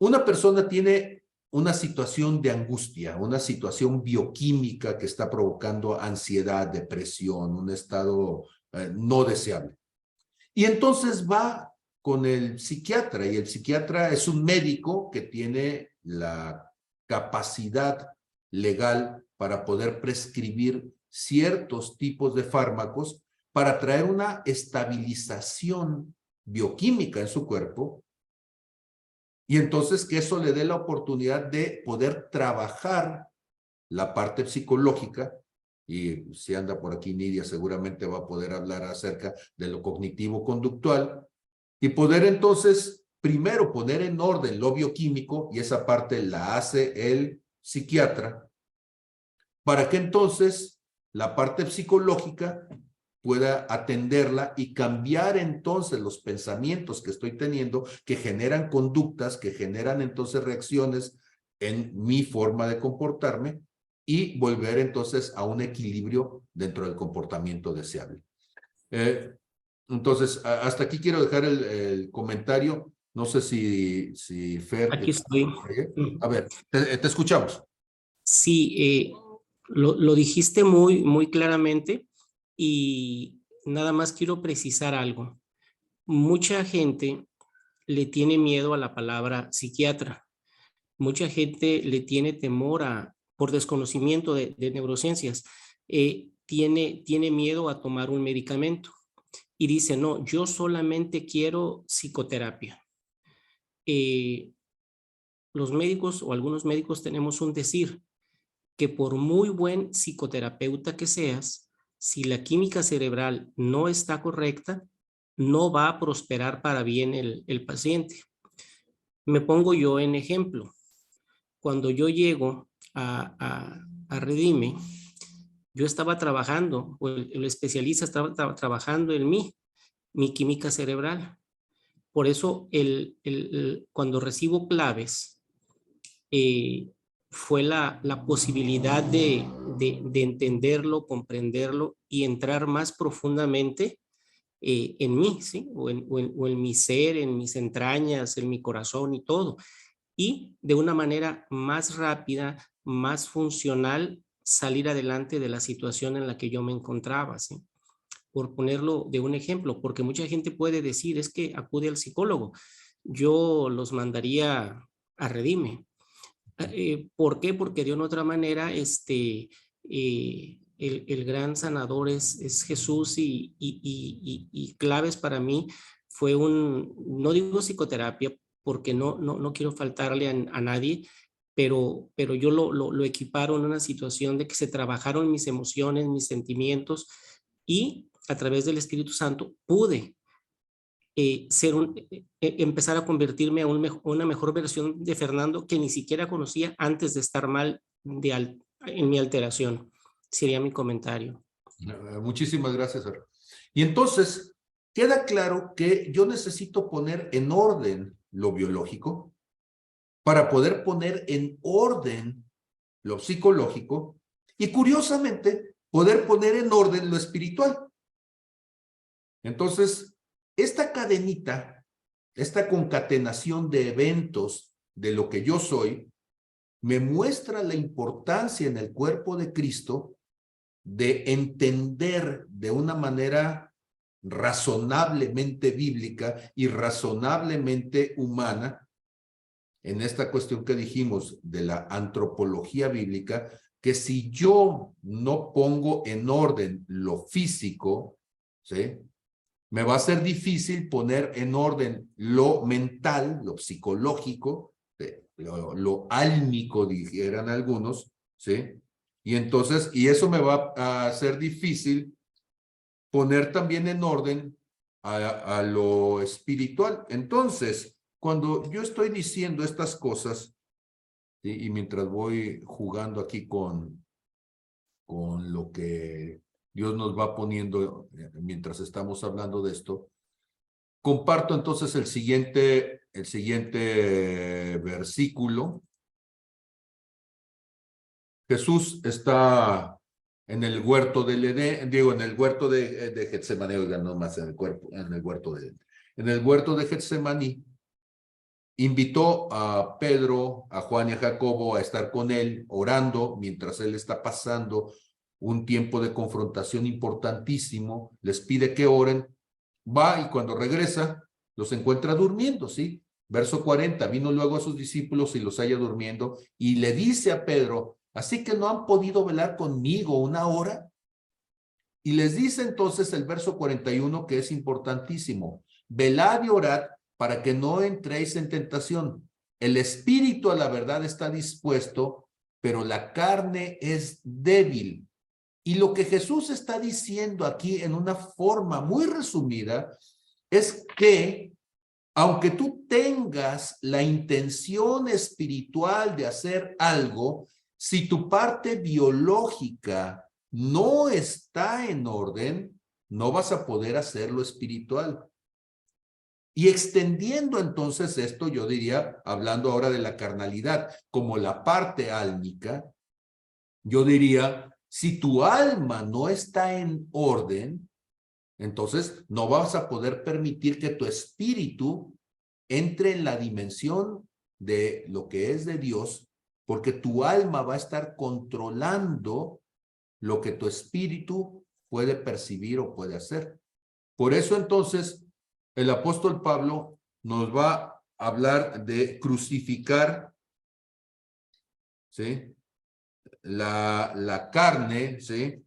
[SPEAKER 1] Una persona tiene una situación de angustia, una situación bioquímica que está provocando ansiedad, depresión, un estado no deseable. Y entonces va con el psiquiatra, y el psiquiatra es un médico que tiene la capacidad legal para poder prescribir ciertos tipos de fármacos para traer una estabilización bioquímica en su cuerpo, y entonces que eso le dé la oportunidad de poder trabajar la parte psicológica. Y si anda por aquí Nidia, seguramente va a poder hablar acerca de lo cognitivo-conductual y poder entonces primero poner en orden lo bioquímico, y esa parte la hace el psiquiatra, para que entonces la parte psicológica pueda atenderla y cambiar entonces los pensamientos que estoy teniendo, que generan conductas, que generan entonces reacciones en mi forma de comportarme, y volver entonces a un equilibrio dentro del comportamiento deseable. Entonces, hasta aquí quiero dejar el comentario. No sé si Fer...
[SPEAKER 4] Aquí estoy.
[SPEAKER 1] A ver, te escuchamos.
[SPEAKER 4] Sí, lo dijiste muy claramente y nada más quiero precisar algo. Mucha gente le tiene miedo a la palabra psiquiatra. Mucha gente le tiene temor por desconocimiento de neurociencias. Tiene miedo a tomar un medicamento y dice, no, yo solamente quiero psicoterapia. Los médicos o algunos médicos tenemos un decir, que por muy buen psicoterapeuta que seas, si la química cerebral no está correcta, no va a prosperar para bien el paciente. Me pongo yo en ejemplo. Cuando yo llego a Redime, yo estaba trabajando, o el especialista estaba trabajando en mi química cerebral. Por eso cuando recibo claves, fue la posibilidad de entenderlo, comprenderlo y entrar más profundamente en mí, ¿sí? O en mi ser, en mis entrañas, en mi corazón y todo. Y de una manera más rápida, más funcional, salir adelante de la situación en la que yo me encontraba, ¿sí? Por ponerlo de un ejemplo, porque mucha gente puede decir, es que acude al psicólogo. Yo los mandaría a Redime. ¿Por qué? Porque de una otra manera el gran sanador es Jesús y claves para mí fue no digo psicoterapia porque no quiero faltarle a nadie, pero yo lo equiparo en una situación de que se trabajaron mis emociones, mis sentimientos y a través del Espíritu Santo pude empezar a convertirme a una mejor versión de Fernando que ni siquiera conocía antes de estar mal en mi alteración. Sería mi comentario.
[SPEAKER 1] Muchísimas gracias, Fer. Y entonces, queda claro que yo necesito poner en orden lo biológico para poder poner en orden lo psicológico y, curiosamente, poder poner en orden lo espiritual. Entonces, esta cadenita, esta concatenación de eventos de lo que yo soy, me muestra la importancia en el cuerpo de Cristo de entender de una manera razonablemente bíblica y razonablemente humana, en esta cuestión que dijimos de la antropología bíblica, que si yo no pongo en orden lo físico, ¿sí?, me va a ser difícil poner en orden lo mental, lo psicológico, lo álmico, dijeran algunos, ¿sí? Y entonces, y eso me va a hacer difícil poner también en orden a lo espiritual. Entonces, cuando yo estoy diciendo estas cosas, ¿sí?, y mientras voy jugando aquí con lo que Dios nos va poniendo mientras estamos hablando de esto, comparto entonces el siguiente versículo. Jesús está en el huerto del Edén, digo, en el huerto de Getsemaní, oigan, no más en el huerto de Edén. En el huerto de Getsemaní, invitó a Pedro, a Juan y a Jacobo a estar con él, orando, mientras él está pasando un tiempo de confrontación importantísimo, les pide que oren, va y cuando regresa, los encuentra durmiendo, ¿sí? Verso 40, vino luego a sus discípulos y los halla durmiendo, y le dice a Pedro, ¿así que no han podido velar conmigo una hora? Y les dice entonces el verso 41, que es importantísimo, velad y orad para que no entréis en tentación. El espíritu a la verdad está dispuesto, pero la carne es débil. Y lo que Jesús está diciendo aquí en una forma muy resumida es que aunque tú tengas la intención espiritual de hacer algo, si tu parte biológica no está en orden, no vas a poder hacerlo espiritual. Y extendiendo entonces esto, yo diría, hablando ahora de la carnalidad como la parte álmica, yo diría, si tu alma no está en orden, entonces no vas a poder permitir que tu espíritu entre en la dimensión de lo que es de Dios, porque tu alma va a estar controlando lo que tu espíritu puede percibir o puede hacer. Por eso entonces el apóstol Pablo nos va a hablar de crucificar, ¿sí?, la carne, ¿sí?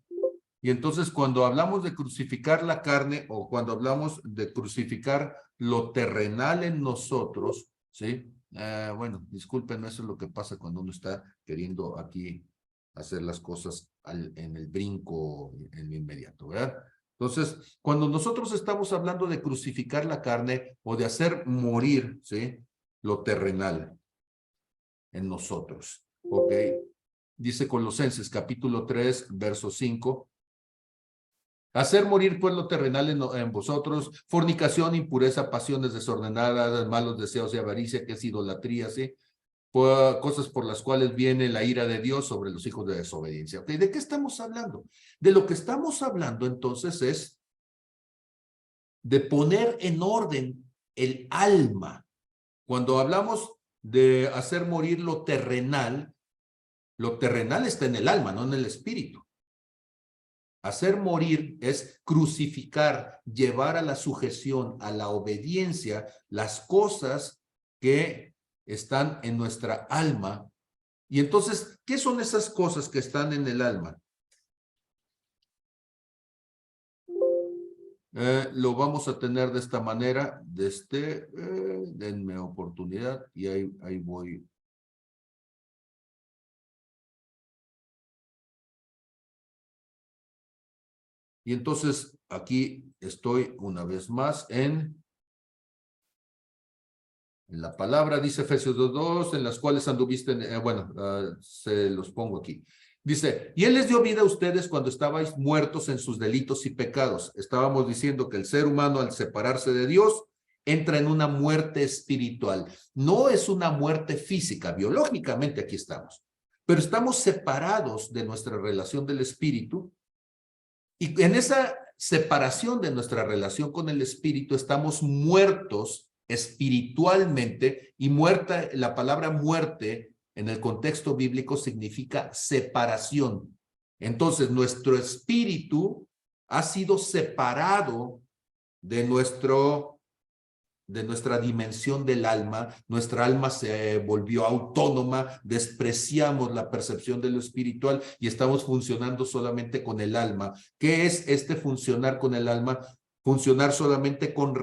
[SPEAKER 1] Y entonces cuando hablamos de crucificar la carne o cuando hablamos de crucificar lo terrenal en nosotros, ¿sí? Bueno, disculpen, eso es lo que pasa cuando uno está queriendo aquí hacer las cosas en el brinco, en lo inmediato, ¿verdad? Entonces, cuando nosotros estamos hablando de crucificar la carne o de hacer morir, ¿sí?, lo terrenal en nosotros, ¿ok? Dice Colosenses capítulo 3, verso 5. Hacer morir pues lo terrenal en vosotros, fornicación, impureza, pasiones desordenadas, malos deseos y avaricia, que es idolatría, ¿sí? Cosas por las cuales viene la ira de Dios sobre los hijos de desobediencia. ¿Ok? ¿De qué estamos hablando? De lo que estamos hablando entonces es de poner en orden el alma. Cuando hablamos de hacer morir lo terrenal está en el alma, no en el espíritu. Hacer morir es crucificar, llevar a la sujeción, a la obediencia, las cosas que están en nuestra alma. Y entonces, ¿qué son esas cosas que están en el alma? Lo vamos a tener de esta manera, denme oportunidad y ahí voy. Y entonces aquí estoy una vez más en la palabra, dice Efesios 2:2, en las cuales anduviste, se los pongo aquí. Dice, y Él les dio vida a ustedes cuando estabais muertos en sus delitos y pecados. Estábamos diciendo que el ser humano al separarse de Dios entra en una muerte espiritual. No es una muerte física, biológicamente aquí estamos, pero estamos separados de nuestra relación del espíritu. Y en esa separación de nuestra relación con el espíritu estamos muertos espiritualmente, y muerta, la palabra muerte en el contexto bíblico significa separación. Entonces, nuestro espíritu ha sido separado de nuestra dimensión del alma. Nuestra alma se volvió autónoma, despreciamos la percepción de lo espiritual y estamos funcionando solamente con el alma. ¿Qué es este funcionar con el alma? Funcionar solamente con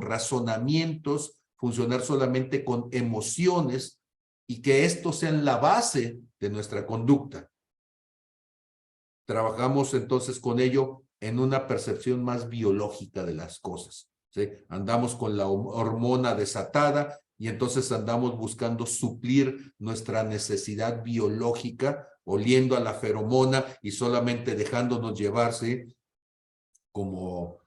[SPEAKER 1] razonamientos, funcionar solamente con emociones, y que estos sean la base de nuestra conducta. Trabajamos entonces con ello en una percepción más biológica de las cosas, ¿sí? Andamos con la hormona desatada y entonces andamos buscando suplir nuestra necesidad biológica, oliendo a la feromona y solamente dejándonos llevar, ¿sí? Como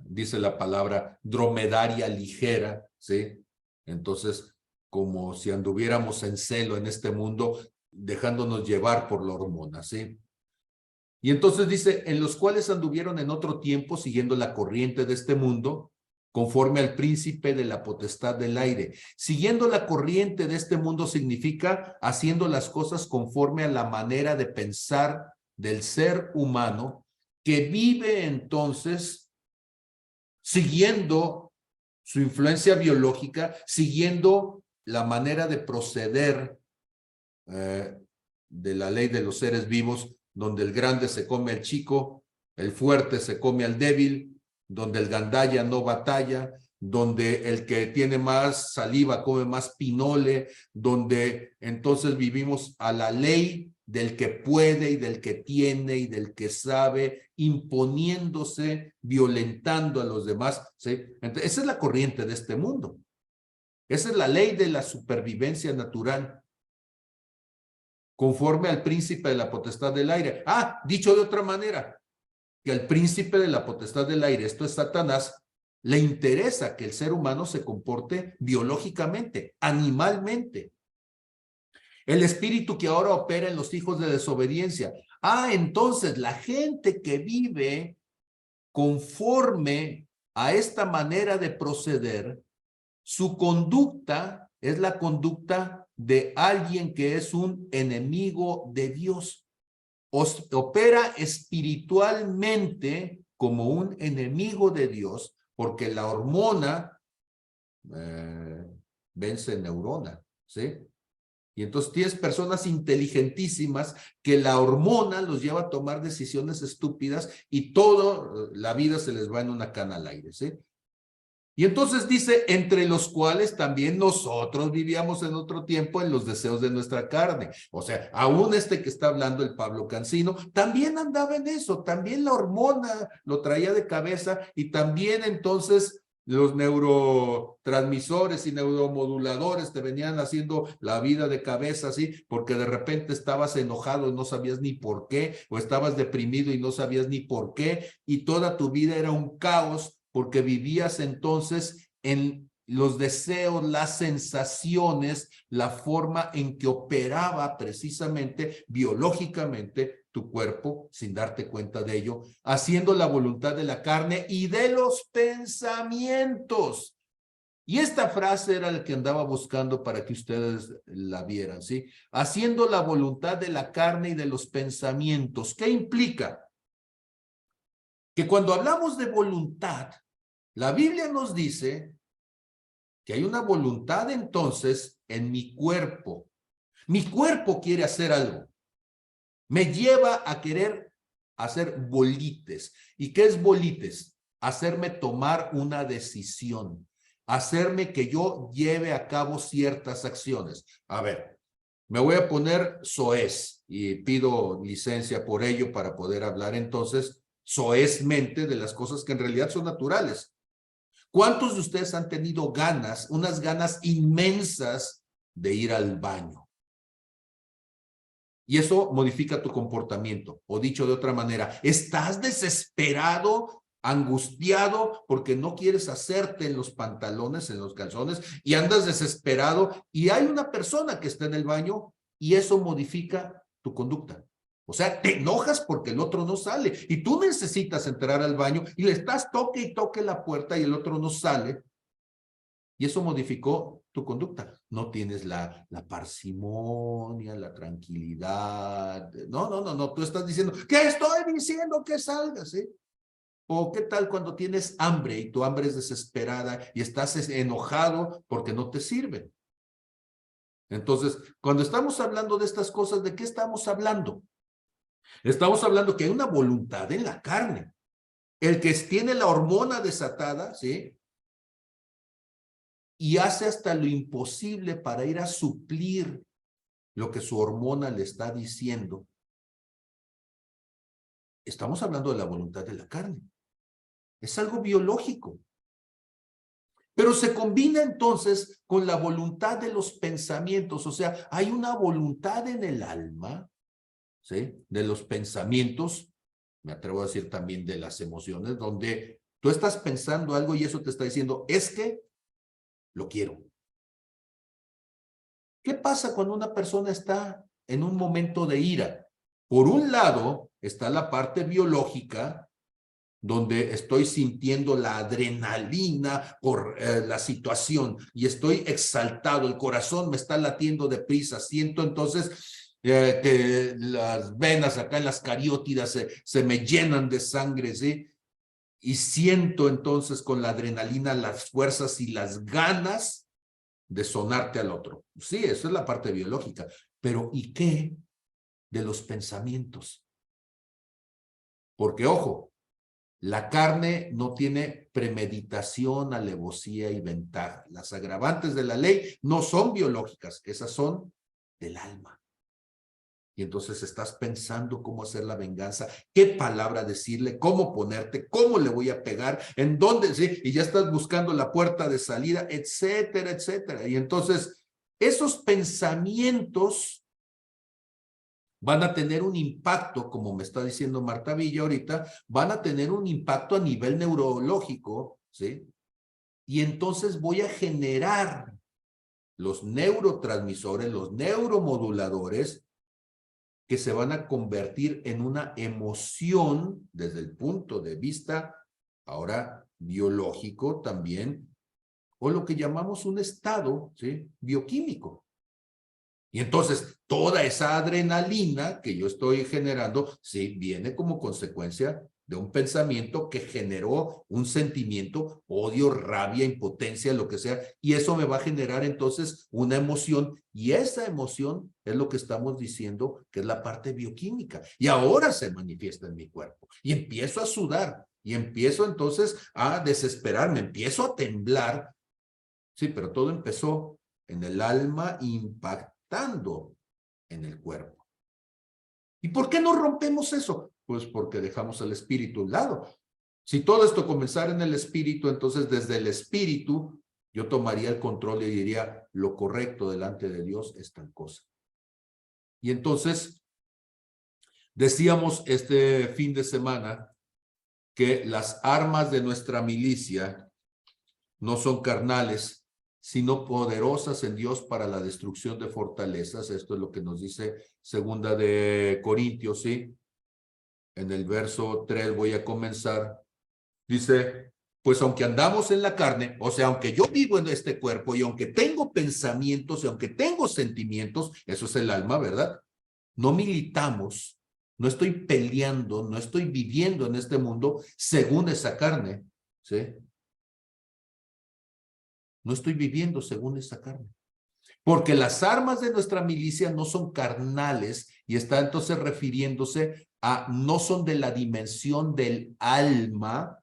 [SPEAKER 1] dice la palabra, dromedaria ligera, ¿sí? Entonces, como si anduviéramos en celo en este mundo, dejándonos llevar por la hormona, ¿sí? Y entonces dice, en los cuales anduvieron en otro tiempo siguiendo la corriente de este mundo, conforme al príncipe de la potestad del aire. Siguiendo la corriente de este mundo significa haciendo las cosas conforme a la manera de pensar del ser humano, que vive entonces siguiendo su influencia biológica, siguiendo la manera de proceder de la ley de los seres vivos, donde el grande se come al chico, el fuerte se come al débil, donde el gandaya no batalla, donde el que tiene más saliva come más pinole, donde entonces vivimos a la ley del que puede y del que tiene y del que sabe, imponiéndose, violentando a los demás, ¿sí? Entonces, esa es la corriente de este mundo. Esa es la ley de la supervivencia natural, conforme al príncipe de la potestad del aire. Dicho de otra manera, que al príncipe de la potestad del aire, esto es Satanás, le interesa que el ser humano se comporte biológicamente, animalmente. El espíritu que ahora opera en los hijos de desobediencia. Entonces la gente que vive conforme a esta manera de proceder, su conducta es la conducta de alguien que es un enemigo de Dios. Opera espiritualmente como un enemigo de Dios, porque la hormona vence neurona, ¿sí? Y entonces tienes personas inteligentísimas que la hormona los lleva a tomar decisiones estúpidas y toda la vida se les va en una cana al aire, ¿sí? Y entonces dice, entre los cuales también nosotros vivíamos en otro tiempo en los deseos de nuestra carne. O sea, aún que está hablando el Pablo Cancino, también andaba en eso, también la hormona lo traía de cabeza y también entonces los neurotransmisores y neuromoduladores te venían haciendo la vida de cabeza, ¿sí? Porque de repente estabas enojado y no sabías ni por qué, o estabas deprimido y no sabías ni por qué, y toda tu vida era un caos, porque vivías entonces en los deseos, las sensaciones, la forma en que operaba precisamente biológicamente tu cuerpo, sin darte cuenta de ello, haciendo la voluntad de la carne y de los pensamientos. Y esta frase era la que andaba buscando para que ustedes la vieran, ¿sí? Haciendo la voluntad de la carne y de los pensamientos. ¿Qué implica? Que cuando hablamos de voluntad, la Biblia nos dice que hay una voluntad entonces en mi cuerpo. Mi cuerpo quiere hacer algo. Me lleva a querer hacer bolites. ¿Y qué es bolites? Hacerme tomar una decisión. Hacerme que yo lleve a cabo ciertas acciones. A ver, me voy a poner soez y pido licencia por ello para poder hablar entonces soezmente de las cosas que en realidad son naturales. ¿Cuántos de ustedes han tenido ganas, unas ganas inmensas de ir al baño? Y eso modifica tu comportamiento. O dicho de otra manera, estás desesperado, angustiado, porque no quieres hacerte en los pantalones, en los calzones, y andas desesperado, y hay una persona que está en el baño, y eso modifica tu conducta. O sea, te enojas porque el otro no sale, y tú necesitas entrar al baño, y le estás toque y toque la puerta, y el otro no sale. Y eso modificó tu conducta. No tienes la parsimonia, la tranquilidad. No. Tú estás diciendo, ¿qué estoy diciendo? Que salgas, ¿sí? O qué tal cuando tienes hambre y tu hambre es desesperada y estás enojado porque no te sirve. Entonces, cuando estamos hablando de estas cosas, ¿de qué estamos hablando? Estamos hablando que hay una voluntad en la carne. El que tiene la hormona desatada, ¿sí? Y hace hasta lo imposible para ir a suplir lo que su hormona le está diciendo. Estamos hablando de la voluntad de la carne. Es algo biológico. Pero se combina entonces con la voluntad de los pensamientos. O sea, hay una voluntad en el alma, ¿sí? De los pensamientos, me atrevo a decir también de las emociones, donde tú estás pensando algo y eso te está diciendo, es que lo quiero. ¿Qué pasa cuando una persona está en un momento de ira? Por un lado está la parte biológica, donde estoy sintiendo la adrenalina por la situación y estoy exaltado, el corazón me está latiendo deprisa, siento entonces que las venas acá en las cariótidas se me llenan de sangre, ¿sí? Y siento entonces con la adrenalina las fuerzas y las ganas de sonarte al otro. Sí, eso es la parte biológica, pero ¿y qué de los pensamientos? Porque, ojo, la carne no tiene premeditación, alevosía y ventaja. Las agravantes de la ley no son biológicas, esas son del alma. Y entonces estás pensando cómo hacer la venganza, qué palabra decirle, cómo ponerte, cómo le voy a pegar, en dónde, ¿sí? Y ya estás buscando la puerta de salida, etcétera, etcétera. Y entonces esos pensamientos van a tener un impacto, como me está diciendo Marta Villa ahorita, van a tener un impacto a nivel neurológico, ¿sí? Y entonces voy a generar los neurotransmisores, los neuromoduladores, que se van a convertir en una emoción desde el punto de vista, ahora biológico también, o lo que llamamos un estado, ¿sí? Bioquímico. Y entonces, toda esa adrenalina que yo estoy generando, sí, viene como consecuencia de un pensamiento que generó un sentimiento, odio, rabia, impotencia, lo que sea, y eso me va a generar entonces una emoción, y esa emoción es lo que estamos diciendo que es la parte bioquímica, y ahora se manifiesta en mi cuerpo, y empiezo a sudar, y empiezo entonces a desesperarme, empiezo a temblar, sí, pero todo empezó en el alma impactando en el cuerpo. ¿Y por qué no rompemos eso? Pues porque dejamos al espíritu a un lado. Si todo esto comenzara en el espíritu, entonces desde el espíritu yo tomaría el control y diría, lo correcto delante de Dios es tal cosa. Y entonces, decíamos este fin de semana que las armas de nuestra milicia no son carnales, sino poderosas en Dios para la destrucción de fortalezas. Esto es lo que nos dice Segunda de Corintios, ¿sí? En el verso 3 voy a comenzar. Dice, pues aunque andamos en la carne, o sea, aunque yo vivo en este cuerpo y aunque tengo pensamientos y aunque tengo sentimientos, eso es el alma, ¿verdad? No militamos, no estoy peleando, no estoy viviendo en este mundo según esa carne, ¿sí? No estoy viviendo según esa carne. Porque las armas de nuestra milicia no son carnales y está entonces refiriéndose a no son de la dimensión del alma.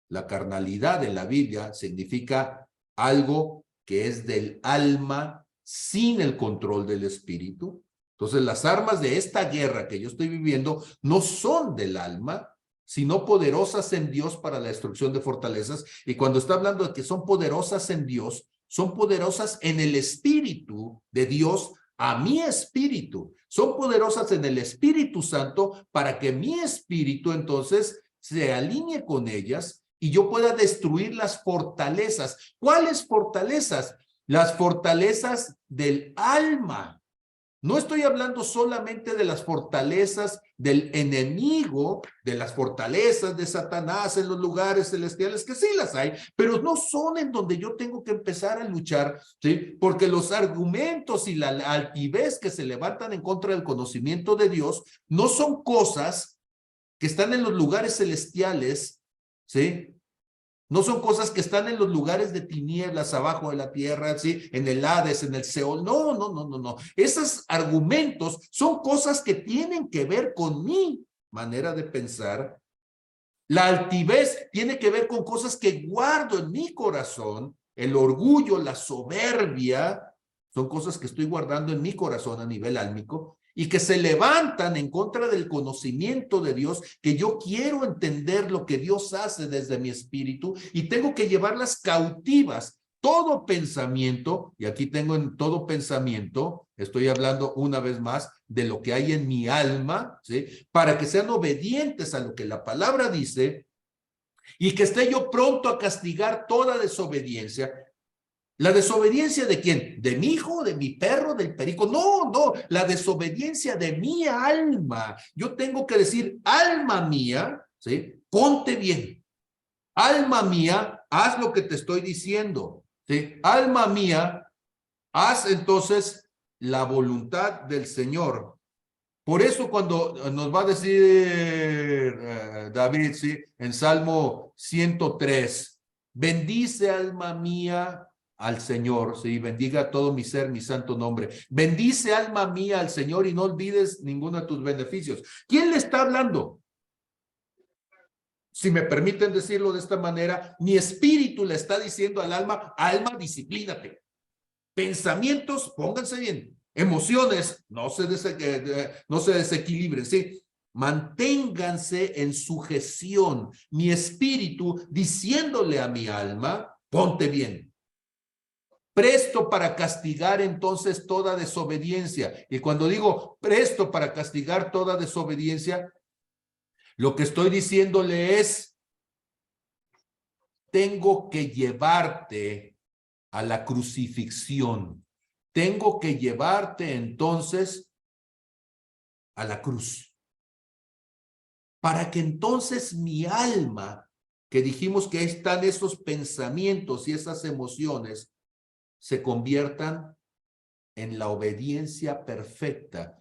[SPEAKER 1] La carnalidad en la Biblia significa algo que es del alma sin el control del espíritu. Entonces las armas de esta guerra que yo estoy viviendo no son del alma, sino poderosas en Dios para la destrucción de fortalezas. Y cuando está hablando de que son poderosas en Dios, son poderosas en el Espíritu de Dios a mi espíritu. Son poderosas en el Espíritu Santo para que mi espíritu entonces se alinee con ellas y yo pueda destruir las fortalezas. ¿Cuáles fortalezas? Las fortalezas del alma. No estoy hablando solamente de las fortalezas del enemigo, de las fortalezas de Satanás en los lugares celestiales, que sí las hay, pero no son en donde yo tengo que empezar a luchar, ¿sí? Porque los argumentos y la altivez que se levantan en contra del conocimiento de Dios no son cosas que están en los lugares celestiales, ¿sí? No son cosas que están en los lugares de tinieblas abajo de la tierra, ¿sí? En el Hades, en el Seol. No, no, no, no, no. Esos argumentos son cosas que tienen que ver con mi manera de pensar. La altivez tiene que ver con cosas que guardo en mi corazón. El orgullo, la soberbia, son cosas que estoy guardando en mi corazón a nivel álmico y que se levantan en contra del conocimiento de Dios, que yo quiero entender lo que Dios hace desde mi espíritu y tengo que llevarlas cautivas. Todo pensamiento, y aquí tengo en todo pensamiento, estoy hablando una vez más de lo que hay en mi alma, ¿sí? Para que sean obedientes a lo que la palabra dice y que esté yo pronto a castigar toda desobediencia. ¿La desobediencia de quién? ¿De mi hijo? ¿De mi perro? ¿Del perico? No, no, la desobediencia de mi alma. Yo tengo que decir, alma mía, ¿sí? Ponte bien. Alma mía, haz lo que te estoy diciendo, ¿sí? Alma mía, haz entonces la voluntad del Señor. Por eso cuando nos va a decir David, ¿sí? En Salmo 103, bendice alma mía al Señor, ¿sí? Bendiga todo mi ser, mi santo nombre. Bendice alma mía al Señor y no olvides ninguno de tus beneficios. ¿Quién le está hablando? Si me permiten decirlo de esta manera, mi espíritu le está diciendo al alma, alma, disciplínate. Pensamientos, pónganse bien. Emociones, no se desequilibren, ¿sí? Manténganse en sujeción. Mi espíritu diciéndole a mi alma, ponte bien. Presto para castigar entonces toda desobediencia. Y cuando digo presto para castigar toda desobediencia, lo que estoy diciéndole es, tengo que llevarte a la crucifixión. Tengo que llevarte entonces a la cruz. Para que entonces mi alma, que dijimos que ahí están esos pensamientos y esas emociones, se conviertan en la obediencia perfecta.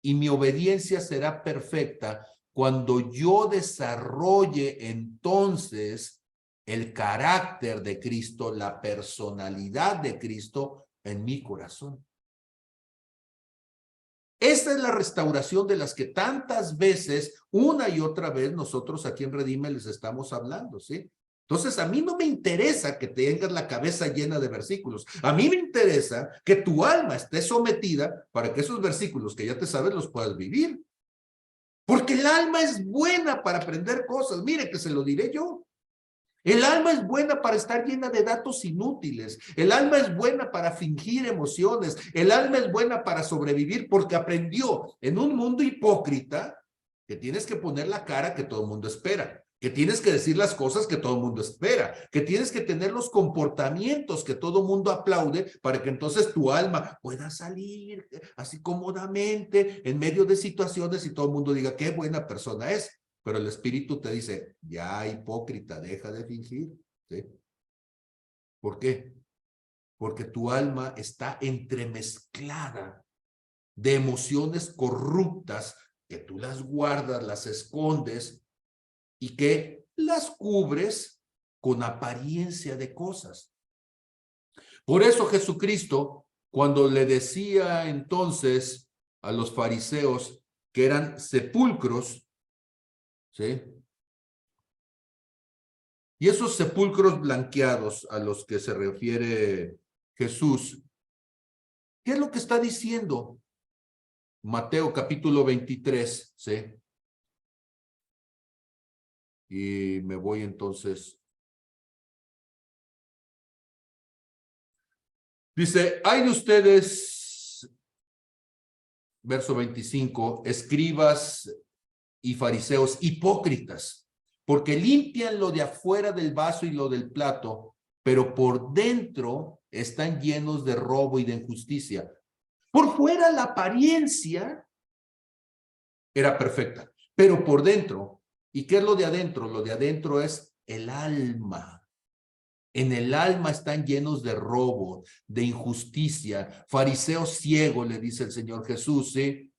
[SPEAKER 1] Y mi obediencia será perfecta cuando yo desarrolle entonces el carácter de Cristo, la personalidad de Cristo en mi corazón. Esta es la restauración de las que tantas veces, una y otra vez, nosotros aquí en Redime les estamos hablando, ¿sí? Entonces, a mí no me interesa que tengas la cabeza llena de versículos. A mí me interesa que tu alma esté sometida para que esos versículos que ya te sabes los puedas vivir. Porque el alma es buena para aprender cosas. Mire que se lo diré yo. El alma es buena para estar llena de datos inútiles. El alma es buena para fingir emociones. El alma es buena para sobrevivir porque aprendió en un mundo hipócrita que tienes que poner la cara que todo el mundo espera, que tienes que decir las cosas que todo el mundo espera, que tienes que tener los comportamientos que todo el mundo aplaude para que entonces tu alma pueda salir así cómodamente en medio de situaciones y todo el mundo diga qué buena persona es. Pero el espíritu te dice, ya hipócrita, deja de fingir, ¿sí? ¿Por qué? Porque tu alma está entremezclada de emociones corruptas que tú las guardas, las escondes y que las cubres con apariencia de cosas. Por eso Jesucristo, cuando le decía entonces a los fariseos que eran sepulcros, ¿sí? Y esos sepulcros blanqueados a los que se refiere Jesús, ¿qué es lo que está diciendo? Mateo capítulo 23, ¿sí? Y me voy entonces. Dice, hay de ustedes, verso 25, escribas y fariseos hipócritas, porque limpian lo de afuera del vaso y lo del plato, pero por dentro están llenos de robo y de injusticia. Por fuera la apariencia era perfecta. Pero por dentro, ¿y qué es lo de adentro? Lo de adentro es el alma. En el alma están llenos de robo, de injusticia. Fariseo ciego, le dice el Señor Jesús, ¿sí?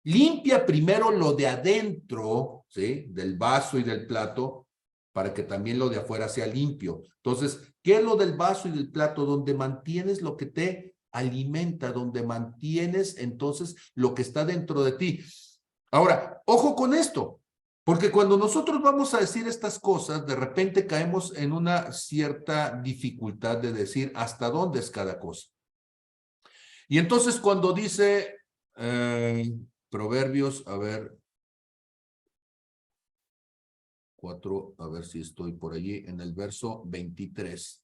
[SPEAKER 1] Limpia primero lo de adentro, ¿sí? Del vaso y del plato, para que también lo de afuera sea limpio. Entonces, ¿qué es lo del vaso y del plato? Donde mantienes lo que te alimenta, donde mantienes entonces lo que está dentro de ti. Ahora, ojo con esto, porque cuando nosotros vamos a decir estas cosas, de repente caemos en una cierta dificultad de decir hasta dónde es cada cosa. Y entonces cuando dice Proverbios, a ver, 4, a ver si estoy por allí, en el verso 23.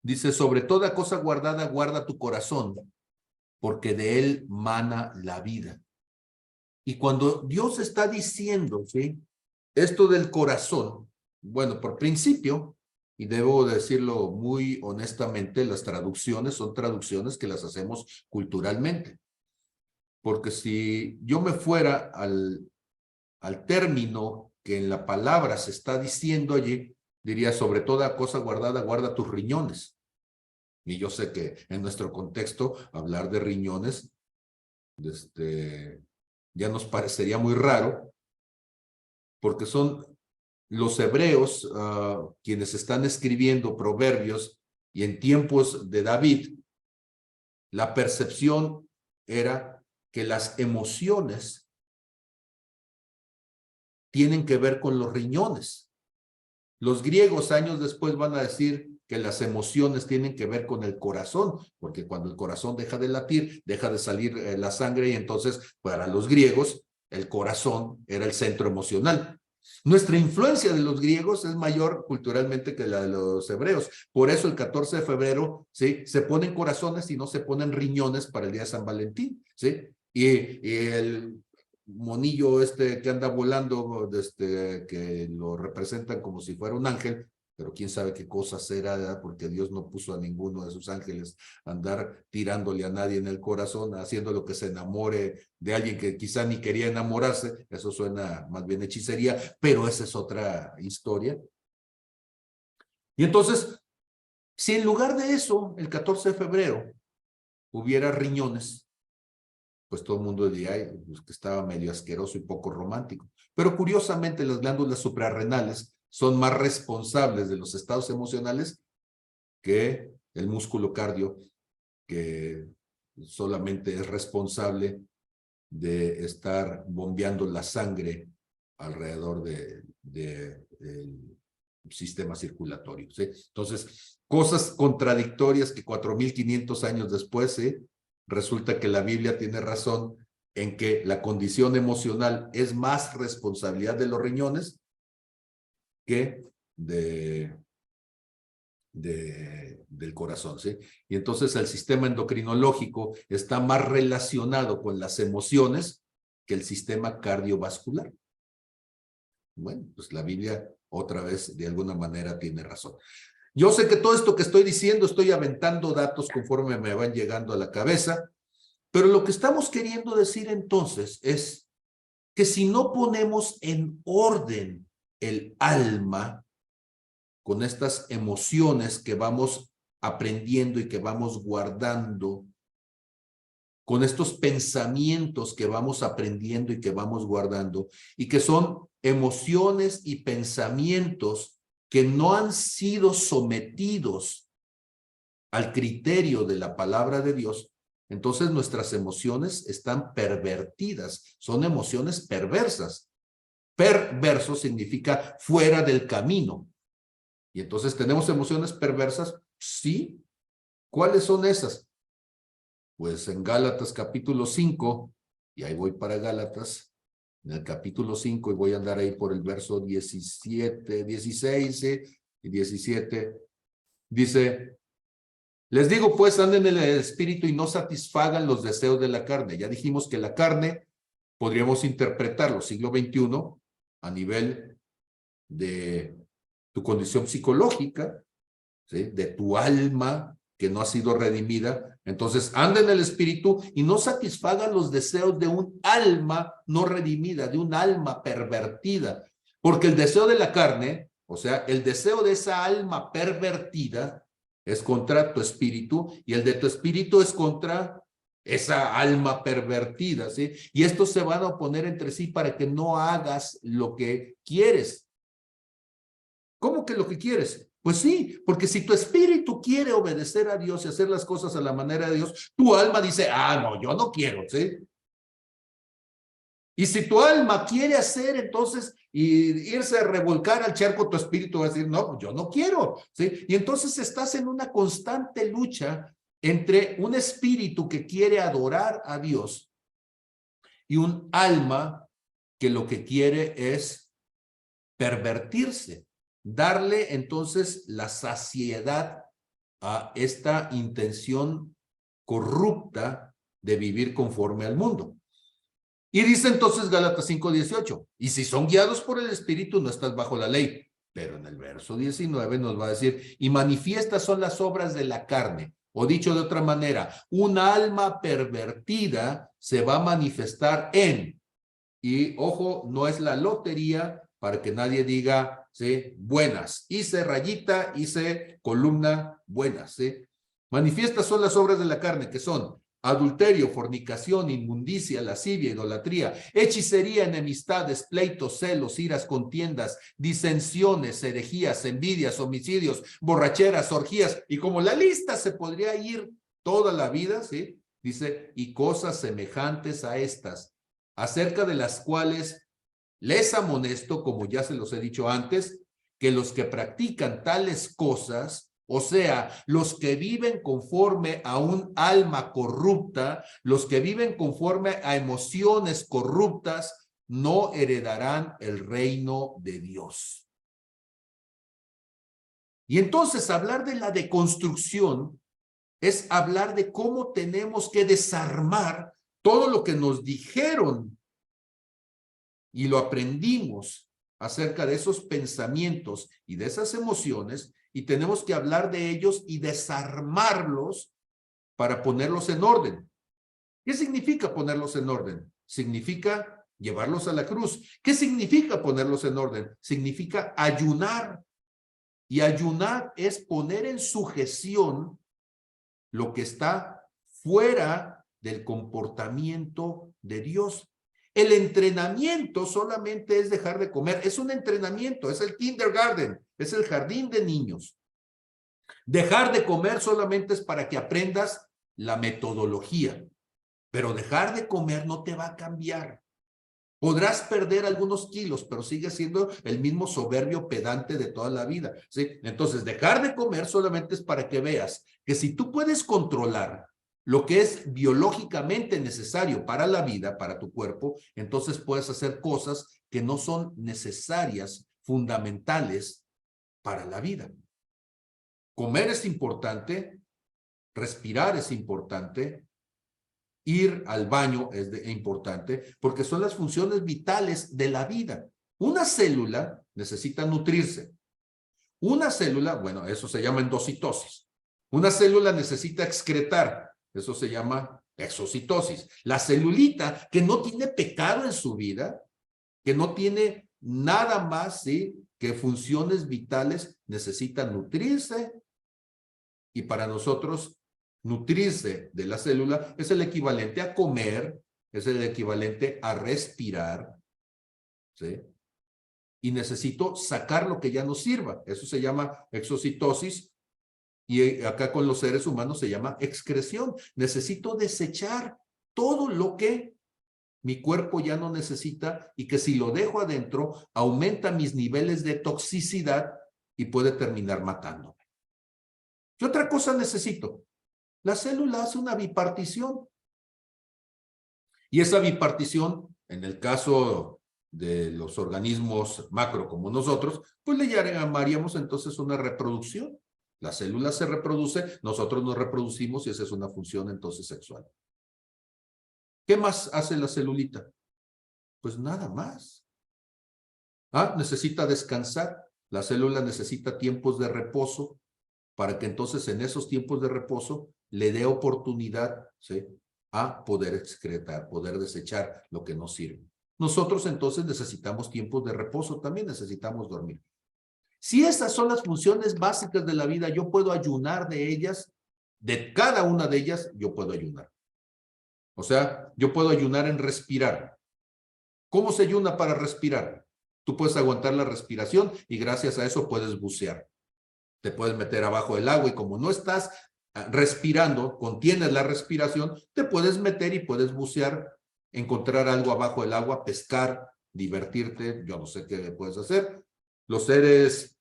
[SPEAKER 1] Dice, sobre toda cosa guardada, guarda tu corazón, porque de él mana la vida. Y cuando Dios está diciendo, ¿sí? Esto del corazón, bueno, por principio, y debo decirlo muy honestamente, las traducciones son traducciones que las hacemos culturalmente. Porque si yo me fuera al término que en la palabra se está diciendo allí, diría, sobre toda cosa guardada, guarda tus riñones. Y yo sé que en nuestro contexto, hablar de riñones, ya nos parecería muy raro, porque son los hebreos quienes están escribiendo proverbios, y en tiempos de David, la percepción era que las emociones tienen que ver con los riñones. Los griegos años después van a decir que las emociones tienen que ver con el corazón, porque cuando el corazón deja de latir, deja de salir la sangre, y entonces para los griegos el corazón era el centro emocional. Nuestra influencia de los griegos es mayor culturalmente que la de los hebreos. Por eso el 14 de febrero, ¿sí? Se ponen corazones y no se ponen riñones para el día de San Valentín, ¿sí? Y el monillo que anda volando, que lo representan como si fuera un ángel, pero quién sabe qué cosa será, ¿verdad? Porque Dios no puso a ninguno de sus ángeles a andar tirándole a nadie en el corazón, haciendo lo que se enamore de alguien que quizá ni quería enamorarse. Eso suena más bien hechicería, pero esa es otra historia. Y entonces, si en lugar de eso, el 14 de febrero, hubiera riñones, pues todo el mundo diría, ay, pues que estaba medio asqueroso y poco romántico. Pero curiosamente las glándulas suprarrenales son más responsables de los estados emocionales que el músculo cardio, que solamente es responsable de estar bombeando la sangre alrededor del sistema circulatorio, ¿sí? Entonces, cosas contradictorias que 4,500 años después, ¿sí? Resulta que la Biblia tiene razón en que la condición emocional es más responsabilidad de los riñones que del corazón, ¿sí? Y entonces el sistema endocrinológico está más relacionado con las emociones que el sistema cardiovascular. Bueno, pues la Biblia otra vez de alguna manera tiene razón. Yo sé que todo esto que estoy diciendo, estoy aventando datos conforme me van llegando a la cabeza, pero lo que estamos queriendo decir entonces es que si no ponemos en orden el alma con estas emociones que vamos aprendiendo y que vamos guardando, con estos pensamientos que vamos aprendiendo y que vamos guardando, y que son emociones y pensamientos que no han sido sometidos al criterio de la palabra de Dios, entonces nuestras emociones están pervertidas, son emociones perversas. Perverso significa fuera del camino. Y entonces, ¿tenemos emociones perversas? Sí. ¿Cuáles son esas? Pues en Gálatas capítulo 5, y ahí voy para Gálatas, en el capítulo 5, y voy a andar ahí por el verso 17, 16 y 17, dice, les digo pues, anden en el espíritu y no satisfagan los deseos de la carne. Ya dijimos que la carne, podríamos interpretarlo, siglo XXI, a nivel de tu condición psicológica, ¿sí? De tu alma, que no ha sido redimida, entonces anda en el espíritu y no satisfaga los deseos de un alma no redimida, de un alma pervertida, porque el deseo de la carne, o sea, el deseo de esa alma pervertida es contra tu espíritu y el de tu espíritu es contra esa alma pervertida, ¿sí? Y estos se van a oponer entre sí para que no hagas lo que quieres. ¿Cómo que lo que quieres? Pues sí, porque si tu espíritu quiere obedecer a Dios y hacer las cosas a la manera de Dios, tu alma dice, ah, no, yo no quiero, ¿sí? Y si tu alma quiere hacer entonces y irse a revolcar al charco, tu espíritu va a decir, no, yo no quiero, ¿sí? Y entonces estás en una constante lucha entre un espíritu que quiere adorar a Dios y un alma que lo que quiere es pervertirse, darle entonces la saciedad a esta intención corrupta de vivir conforme al mundo. Y dice entonces Gálatas 5:18, y si son guiados por el Espíritu no estás bajo la ley. Pero en el verso 19 nos va a decir, y manifiestas son las obras de la carne. O dicho de otra manera, un alma pervertida se va a manifestar en, y ojo, no es la lotería para que nadie diga, ¿sí? Buenas. Hice rayita, hice columna, buenas, ¿sí? Manifiestas son las obras de la carne, que son adulterio, fornicación, inmundicia, lascivia, idolatría, hechicería, enemistades, pleitos, celos, iras, contiendas, disensiones, herejías, envidias, homicidios, borracheras, orgías, y como la lista se podría ir toda la vida, ¿sí? Dice, y cosas semejantes a estas, acerca de las cuales les amonesto, como ya se los he dicho antes, que los que practican tales cosas, o sea, los que viven conforme a un alma corrupta, los que viven conforme a emociones corruptas, no heredarán el reino de Dios. Y entonces hablar de la deconstrucción es hablar de cómo tenemos que desarmar todo lo que nos dijeron y lo aprendimos acerca de esos pensamientos y de esas emociones, y tenemos que hablar de ellos y desarmarlos para ponerlos en orden. ¿Qué significa ponerlos en orden? Significa llevarlos a la cruz. ¿Qué significa ponerlos en orden? Significa ayunar. Y ayunar es poner en sujeción lo que está fuera del comportamiento de Dios. El entrenamiento solamente es dejar de comer. Es un entrenamiento, es el kindergarten, es el jardín de niños. Dejar de comer solamente es para que aprendas la metodología, pero dejar de comer no te va a cambiar. Podrás perder algunos kilos, pero sigues siendo el mismo soberbio pedante de toda la vida, ¿sí? Entonces, dejar de comer solamente es para que veas que si tú puedes controlar lo que es biológicamente necesario para la vida, para tu cuerpo, entonces puedes hacer cosas que no son necesarias, fundamentales para la vida. Comer es importante, respirar es importante, ir al baño es importante, porque son las funciones vitales de la vida. Una célula necesita nutrirse. Una célula, bueno, eso se llama endocitosis. Una célula necesita excretar. Eso se llama exocitosis. La celulita que no tiene pecado en su vida, que no tiene nada más, ¿sí?, que funciones vitales, necesita nutrirse. Y para nosotros, nutrirse de la célula es el equivalente a comer, es el equivalente a respirar, ¿sí? Y necesito sacar lo que ya no sirva. Eso se llama exocitosis. Y acá con los seres humanos se llama excreción. Necesito desechar todo lo que mi cuerpo ya no necesita y que si lo dejo adentro, aumenta mis niveles de toxicidad y puede terminar matándome. ¿Qué otra cosa necesito? La célula hace una bipartición. Y esa bipartición, en el caso de los organismos macro como nosotros, pues le llamaríamos entonces una reproducción. La célula se reproduce, nosotros nos reproducimos y esa es una función entonces sexual. ¿Qué más hace la celulita? Pues nada más. Necesita descansar. La célula necesita tiempos de reposo para que entonces en esos tiempos de reposo le dé oportunidad, ¿sí?, a poder excretar, poder desechar lo que no sirve. Nosotros entonces necesitamos tiempos de reposo, también necesitamos dormir. Si esas son las funciones básicas de la vida, yo puedo ayunar de ellas, de cada una de ellas, yo puedo ayunar. O sea, yo puedo ayunar en respirar. ¿Cómo se ayuna para respirar? Tú puedes aguantar la respiración y gracias a eso puedes bucear. Te puedes meter abajo del agua y como no estás respirando, contienes la respiración, te puedes meter y puedes bucear, encontrar algo abajo del agua, pescar, divertirte, yo no sé qué puedes hacer. Los seres,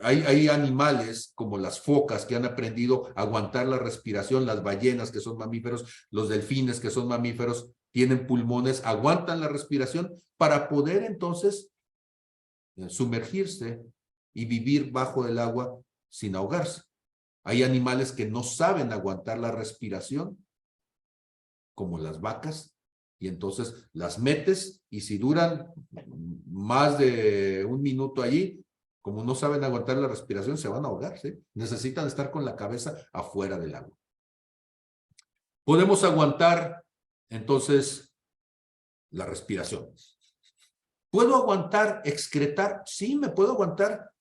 [SPEAKER 1] hay animales como las focas que han aprendido a aguantar la respiración, las ballenas que son mamíferos, los delfines que son mamíferos, tienen pulmones, aguantan la respiración para poder entonces sumergirse y vivir bajo el agua sin ahogarse. Hay animales que no saben aguantar la respiración, como las vacas, y entonces las metes y si duran más de un minuto allí, como no saben aguantar la respiración, se van a ahogar, ¿sí? Necesitan estar con la cabeza afuera del agua. Podemos aguantar entonces la respiración. ¿Puedo aguantar excretar? Sí, me puedo aguantar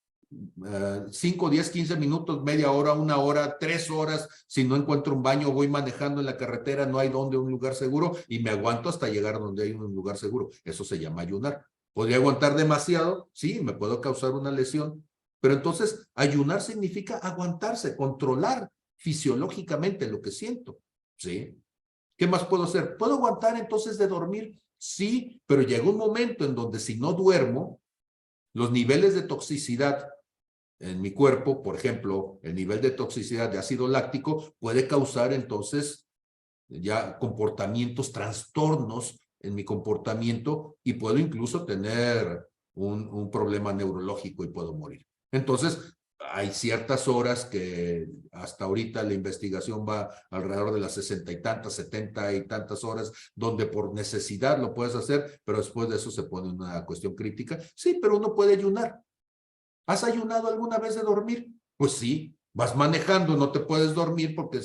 [SPEAKER 1] 5, 10, 15 minutos, media hora, 1 hora, 3 horas. Si no encuentro un baño, voy manejando en la carretera, no hay donde un lugar seguro y me aguanto hasta llegar donde hay un lugar seguro. Eso se llama ayunar. ¿Podría aguantar demasiado? Sí, me puedo causar una lesión. Pero entonces, ayunar significa aguantarse, controlar fisiológicamente lo que siento. ¿Sí? ¿Qué más puedo hacer? ¿Puedo aguantar entonces de dormir? Sí, pero llega un momento en donde si no duermo, los niveles de toxicidad en mi cuerpo, por ejemplo, el nivel de toxicidad de ácido láctico puede causar entonces ya comportamientos, trastornos en mi comportamiento y puedo incluso tener un problema neurológico y puedo morir. Entonces, hay ciertas horas que hasta ahorita la investigación va alrededor de las 60 y tantas, 70 y tantas horas, donde por necesidad lo puedes hacer, pero después de eso se pone una cuestión crítica. Sí, pero uno puede ayunar. ¿Has ayunado alguna vez de dormir? Pues sí, vas manejando, no te puedes dormir porque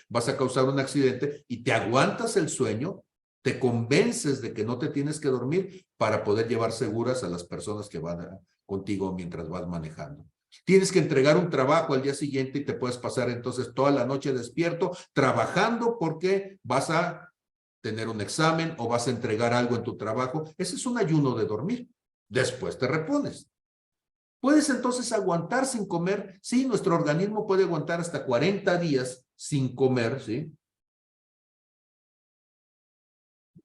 [SPEAKER 1] vas a causar un accidente y te aguantas el sueño, te convences de que no te tienes que dormir para poder llevar seguras a las personas que van contigo mientras vas manejando. Tienes que entregar un trabajo al día siguiente y te puedes pasar entonces toda la noche despierto trabajando porque vas a tener un examen o vas a entregar algo en tu trabajo. Ese es un ayuno de dormir. Después te repones. ¿Puedes entonces aguantar sin comer? Sí, nuestro organismo puede aguantar hasta 40 días sin comer, ¿sí?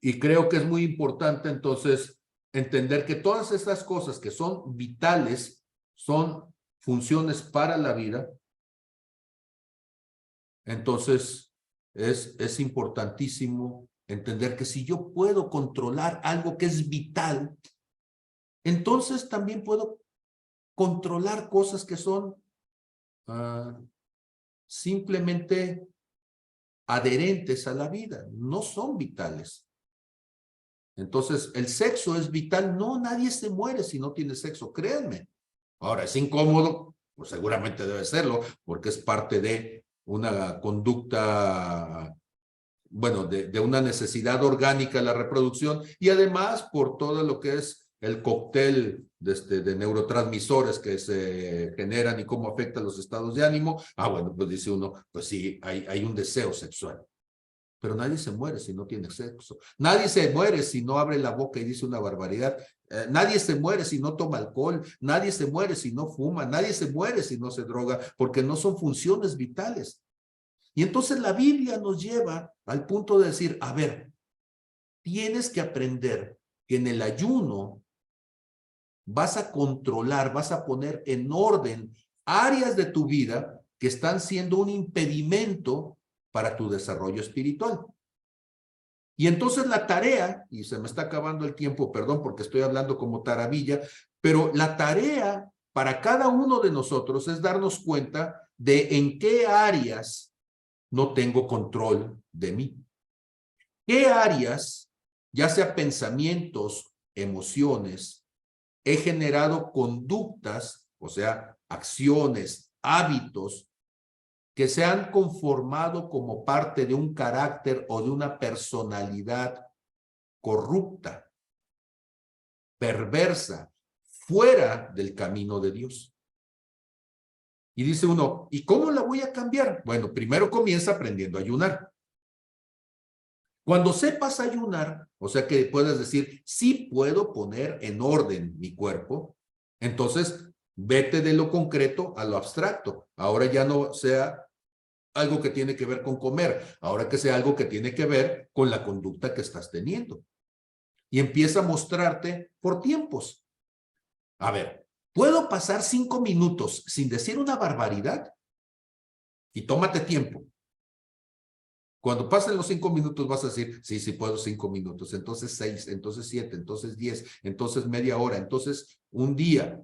[SPEAKER 1] Y creo que es muy importante entonces entender que todas estas cosas que son vitales, son funciones para la vida. Entonces, es importantísimo entender que si yo puedo controlar algo que es vital, entonces también puedo controlar cosas que son simplemente adherentes a la vida, no son vitales. Entonces, ¿el sexo es vital? No, nadie se muere si no tiene sexo, créanme. Ahora, ¿es incómodo? Pues seguramente debe serlo, porque es parte de una conducta, bueno, de una necesidad orgánica de la reproducción y además por todo lo que es el cóctel de neurotransmisores que se generan y cómo afectan los estados de ánimo. Bueno, pues dice uno, pues sí, hay un deseo sexual. Pero nadie se muere si no tiene sexo. Nadie se muere si no abre la boca y dice una barbaridad. Nadie se muere si no toma alcohol. Nadie se muere si no fuma. Nadie se muere si no se droga, porque no son funciones vitales. Y entonces la Biblia nos lleva al punto de decir, a ver, tienes que aprender que en el ayuno vas a controlar, vas a poner en orden áreas de tu vida que están siendo un impedimento para tu desarrollo espiritual. Y entonces la tarea, y se me está acabando el tiempo, perdón porque estoy hablando como taravilla, pero la tarea para cada uno de nosotros es darnos cuenta de en qué áreas no tengo control de mí. ¿Qué áreas, ya sea pensamientos, emociones, he generado conductas, o sea, acciones, hábitos que se han conformado como parte de un carácter o de una personalidad corrupta, perversa, fuera del camino de Dios. Y dice uno, ¿y cómo la voy a cambiar? Bueno, primero comienza aprendiendo a ayunar. Cuando sepas ayunar, o sea que puedas decir, sí puedo poner en orden mi cuerpo, entonces vete de lo concreto a lo abstracto. Ahora ya no sea algo que tiene que ver con comer, ahora que sea algo que tiene que ver con la conducta que estás teniendo. Y empieza a mostrarte por tiempos. A ver, ¿puedo pasar 5 minutos sin decir una barbaridad? Y tómate tiempo. Cuando pasen los 5 minutos vas a decir, sí, sí puedo 5 minutos, entonces 6, entonces 7, entonces 10, entonces media hora, entonces un día.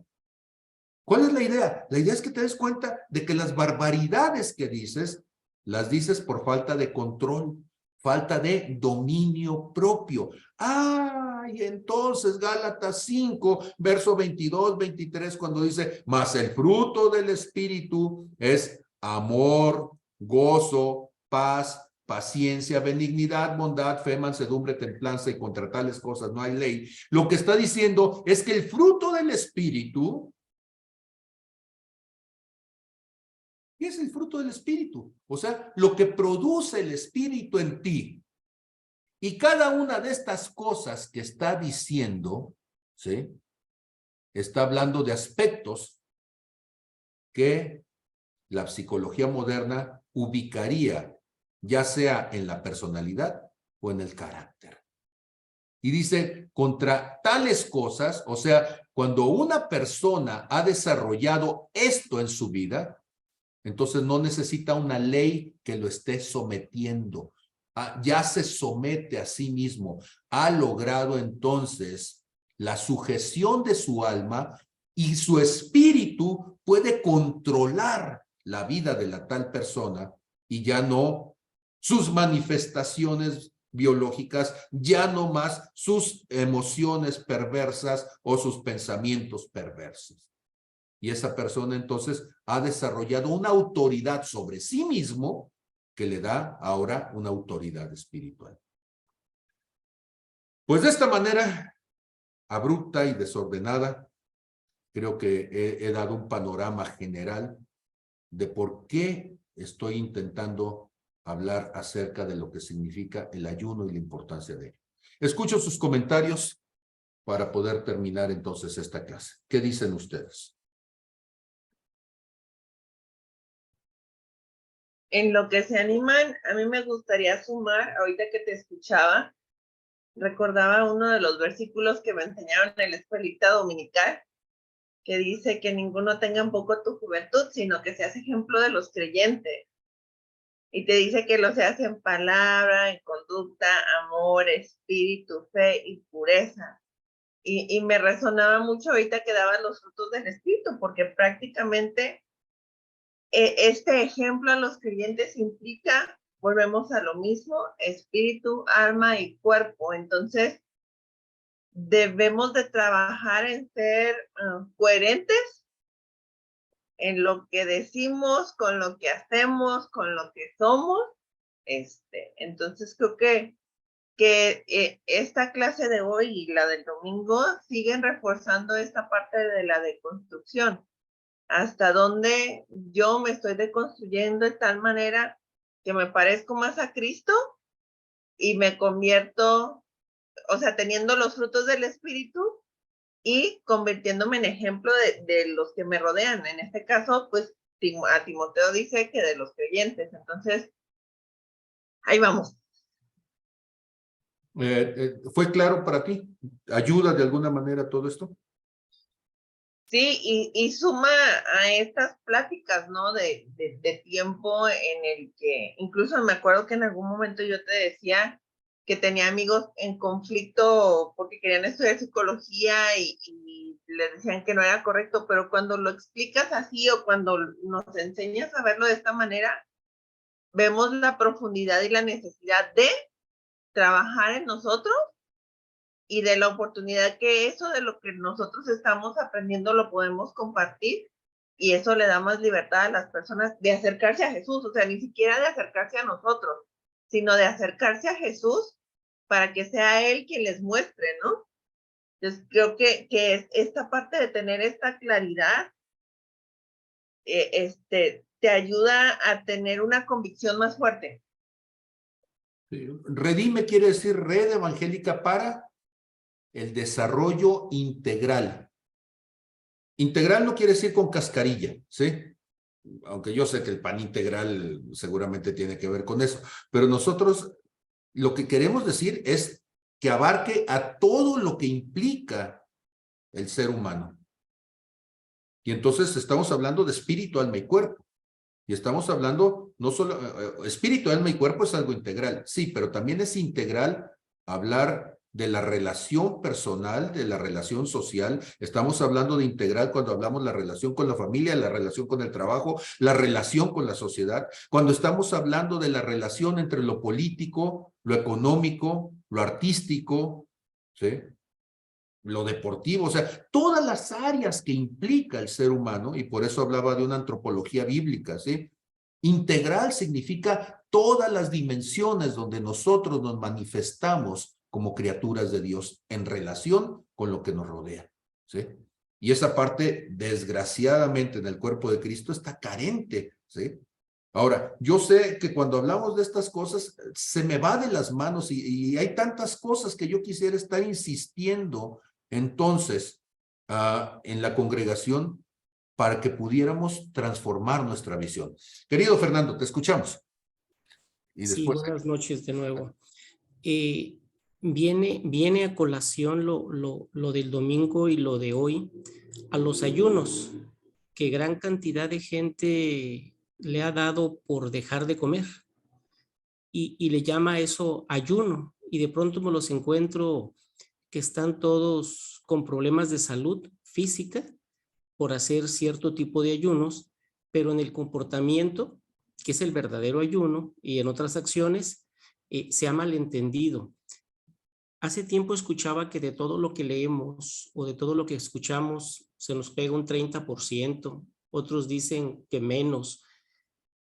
[SPEAKER 1] ¿Cuál es la idea? La idea es que te des cuenta de que las barbaridades que dices, las dices por falta de control, falta de dominio propio. Y entonces Gálatas 5, verso 22, 23, cuando dice, mas el fruto del Espíritu es amor, gozo, paz, paciencia, benignidad, bondad, fe, mansedumbre, templanza, y contra tales cosas no hay ley. Lo que está diciendo es que el fruto del Espíritu es el fruto del Espíritu. O sea, lo que produce el Espíritu en ti. Y cada una de estas cosas que está diciendo, ¿sí? Está hablando de aspectos que la psicología moderna ubicaría ya sea en la personalidad o en el carácter. Y dice, contra tales cosas, o sea, cuando una persona ha desarrollado esto en su vida, entonces no necesita una ley que lo esté sometiendo. Ya se somete a sí mismo. Ha logrado entonces la sujeción de su alma y su espíritu puede controlar la vida de la tal persona y ya no sus manifestaciones biológicas, ya no más sus emociones perversas o sus pensamientos perversos. Y esa persona entonces ha desarrollado una autoridad sobre sí mismo que le da ahora una autoridad espiritual. Pues de esta manera abrupta y desordenada, creo que he dado un panorama general de por qué estoy intentando hablar acerca de lo que significa el ayuno y la importancia de ello. Escucho sus comentarios para poder terminar entonces esta clase. ¿Qué dicen ustedes?
[SPEAKER 2] En lo que se animan, a mí me gustaría sumar, ahorita que te escuchaba, recordaba uno de los versículos que me enseñaron en la escuelita dominical, que dice que ninguno tenga en poco tu juventud, sino que seas ejemplo de los creyentes. Y te dice que lo seas en palabra, en conducta, amor, espíritu, fe y pureza. Y me resonaba mucho ahorita que daban los frutos del espíritu, porque prácticamente este ejemplo a los creyentes implica, volvemos a lo mismo, espíritu, alma y cuerpo. Entonces, debemos de trabajar en ser coherentes en lo que decimos, con lo que hacemos, con lo que somos. Entonces, creo que esta clase de hoy y la del domingo siguen reforzando esta parte de la deconstrucción. Hasta donde yo me estoy deconstruyendo de tal manera que me parezco más a Cristo y me convierto, o sea, teniendo los frutos del Espíritu y convirtiéndome en ejemplo de los que me rodean. En este caso, pues a Timoteo dice que de los creyentes. Entonces, ahí vamos.
[SPEAKER 1] ¿Fue claro para ti? ¿Ayuda de alguna manera todo esto?
[SPEAKER 2] Sí, y suma a estas pláticas, ¿no? De tiempo en el que, incluso me acuerdo que en algún momento yo te decía que tenía amigos en conflicto porque querían estudiar psicología y les decían que no era correcto, pero cuando lo explicas así o cuando nos enseñas a verlo de esta manera, vemos la profundidad y la necesidad de trabajar en nosotros y de la oportunidad que eso de lo que nosotros estamos aprendiendo lo podemos compartir Y eso le da más libertad a las personas de acercarse a Jesús, o sea, ni siquiera de acercarse a nosotros, sino de acercarse a Jesús para que sea Él quien les muestre, ¿no? Entonces, creo que es esta parte de tener esta claridad, te ayuda a tener una convicción más fuerte.
[SPEAKER 1] Sí. Redime quiere decir Red Evangélica para el Desarrollo Integral. Integral no quiere decir con cascarilla, ¿sí? Aunque yo sé que el pan integral seguramente tiene que ver con eso, pero nosotros lo que queremos decir es que abarque a todo lo que implica el ser humano. Y entonces estamos hablando de espíritu, alma y cuerpo. Y estamos hablando no solo, espíritu, alma y cuerpo es algo integral, sí, pero también es integral hablar de la relación personal, de la relación social. Estamos hablando de integral cuando hablamos de la relación con la familia, la relación con el trabajo, la relación con la sociedad. Cuando estamos hablando de la relación entre lo político, lo económico, lo artístico, ¿sí? Lo deportivo, o sea, todas las áreas que implica el ser humano, y por eso hablaba de una antropología bíblica, ¿sí? Integral significa todas las dimensiones donde nosotros nos manifestamos como criaturas de Dios en relación con lo que nos rodea, ¿sí? Y esa parte, desgraciadamente, en el cuerpo de Cristo está carente, ¿sí? Ahora, yo sé que cuando hablamos de estas cosas, se me va de las manos y hay tantas cosas que yo quisiera estar insistiendo entonces en la congregación para que pudiéramos transformar nuestra visión. Querido Fernando, te escuchamos. Y
[SPEAKER 4] Sí,
[SPEAKER 1] después...
[SPEAKER 4] buenas noches de nuevo. Viene a colación lo del domingo y lo de hoy, a los ayunos, que gran cantidad de gente le ha dado por dejar de comer y le llama eso ayuno, y de pronto me los encuentro que están todos con problemas de salud física por hacer cierto tipo de ayunos, pero en el comportamiento, que es el verdadero ayuno, y en otras acciones, se ha malentendido. Hace tiempo escuchaba que de todo lo que leemos o de todo lo que escuchamos se nos pega un 30%, otros dicen que menos.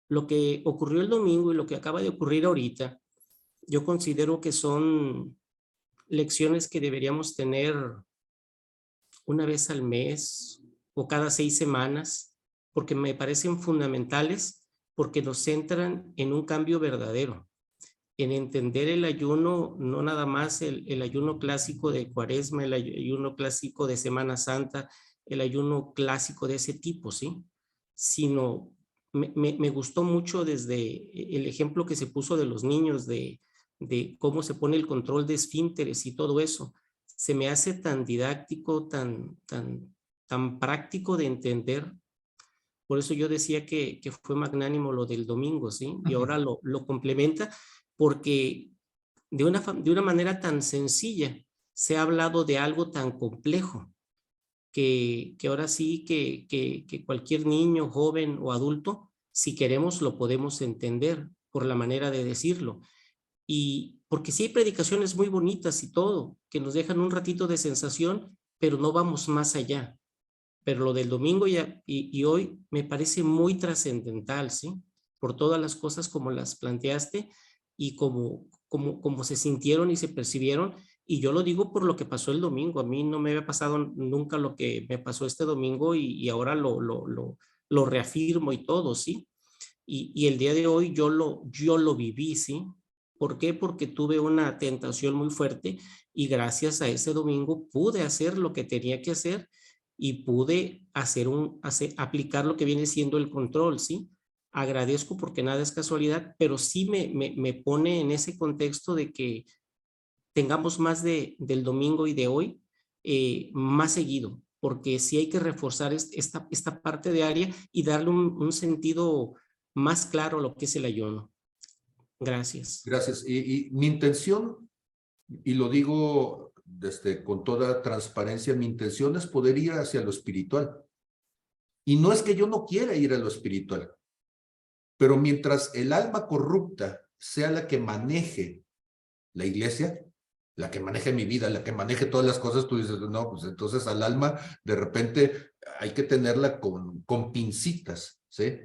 [SPEAKER 4] Lo que ocurrió el domingo y lo que acaba de ocurrir ahorita, yo considero que son lecciones que deberíamos tener una vez al mes o cada 6 semanas, porque me parecen fundamentales, porque nos centran en un cambio verdadero, en entender el ayuno, no nada más el ayuno clásico de Cuaresma, el ayuno clásico de Semana Santa, el ayuno clásico de ese tipo, ¿sí? Sino me gustó mucho desde el ejemplo que se puso de los niños, de cómo se pone el control de esfínteres y todo eso. Se me hace tan didáctico, tan práctico de entender. Por eso yo decía que fue magnánimo lo del domingo, ¿sí? Y ahora lo complementa porque de una manera tan sencilla se ha hablado de algo tan complejo que ahora sí que cualquier niño, joven o adulto, si queremos, lo podemos entender por la manera de decirlo. Y porque sí hay predicaciones muy bonitas y todo, que nos dejan un ratito de sensación, pero no vamos más allá. Pero lo del domingo y hoy me parece muy trascendental, ¿sí? Por todas las cosas como las planteaste y como se sintieron y se percibieron. Y yo lo digo por lo que pasó el domingo. A mí no me había pasado nunca lo que me pasó este domingo y ahora lo reafirmo y todo, ¿sí? Y el día de hoy yo lo viví, ¿sí? ¿Por qué? Porque tuve una tentación muy fuerte y gracias a ese domingo pude hacer lo que tenía que hacer y pude aplicar lo que viene siendo el control, ¿sí? Agradezco porque nada es casualidad, pero sí me pone en ese contexto de que tengamos más del domingo y de hoy más seguido, porque sí hay que reforzar esta parte de área y darle un sentido más claro a lo que es el ayuno. Gracias.
[SPEAKER 1] Gracias. Y mi intención, y lo digo con toda transparencia, mi intención es poder ir hacia lo espiritual. Y no es que yo no quiera ir a lo espiritual, pero mientras el alma corrupta sea la que maneje la iglesia, la que maneje mi vida, la que maneje todas las cosas, tú dices, no, pues entonces al alma de repente hay que tenerla con pincitas, ¿sí?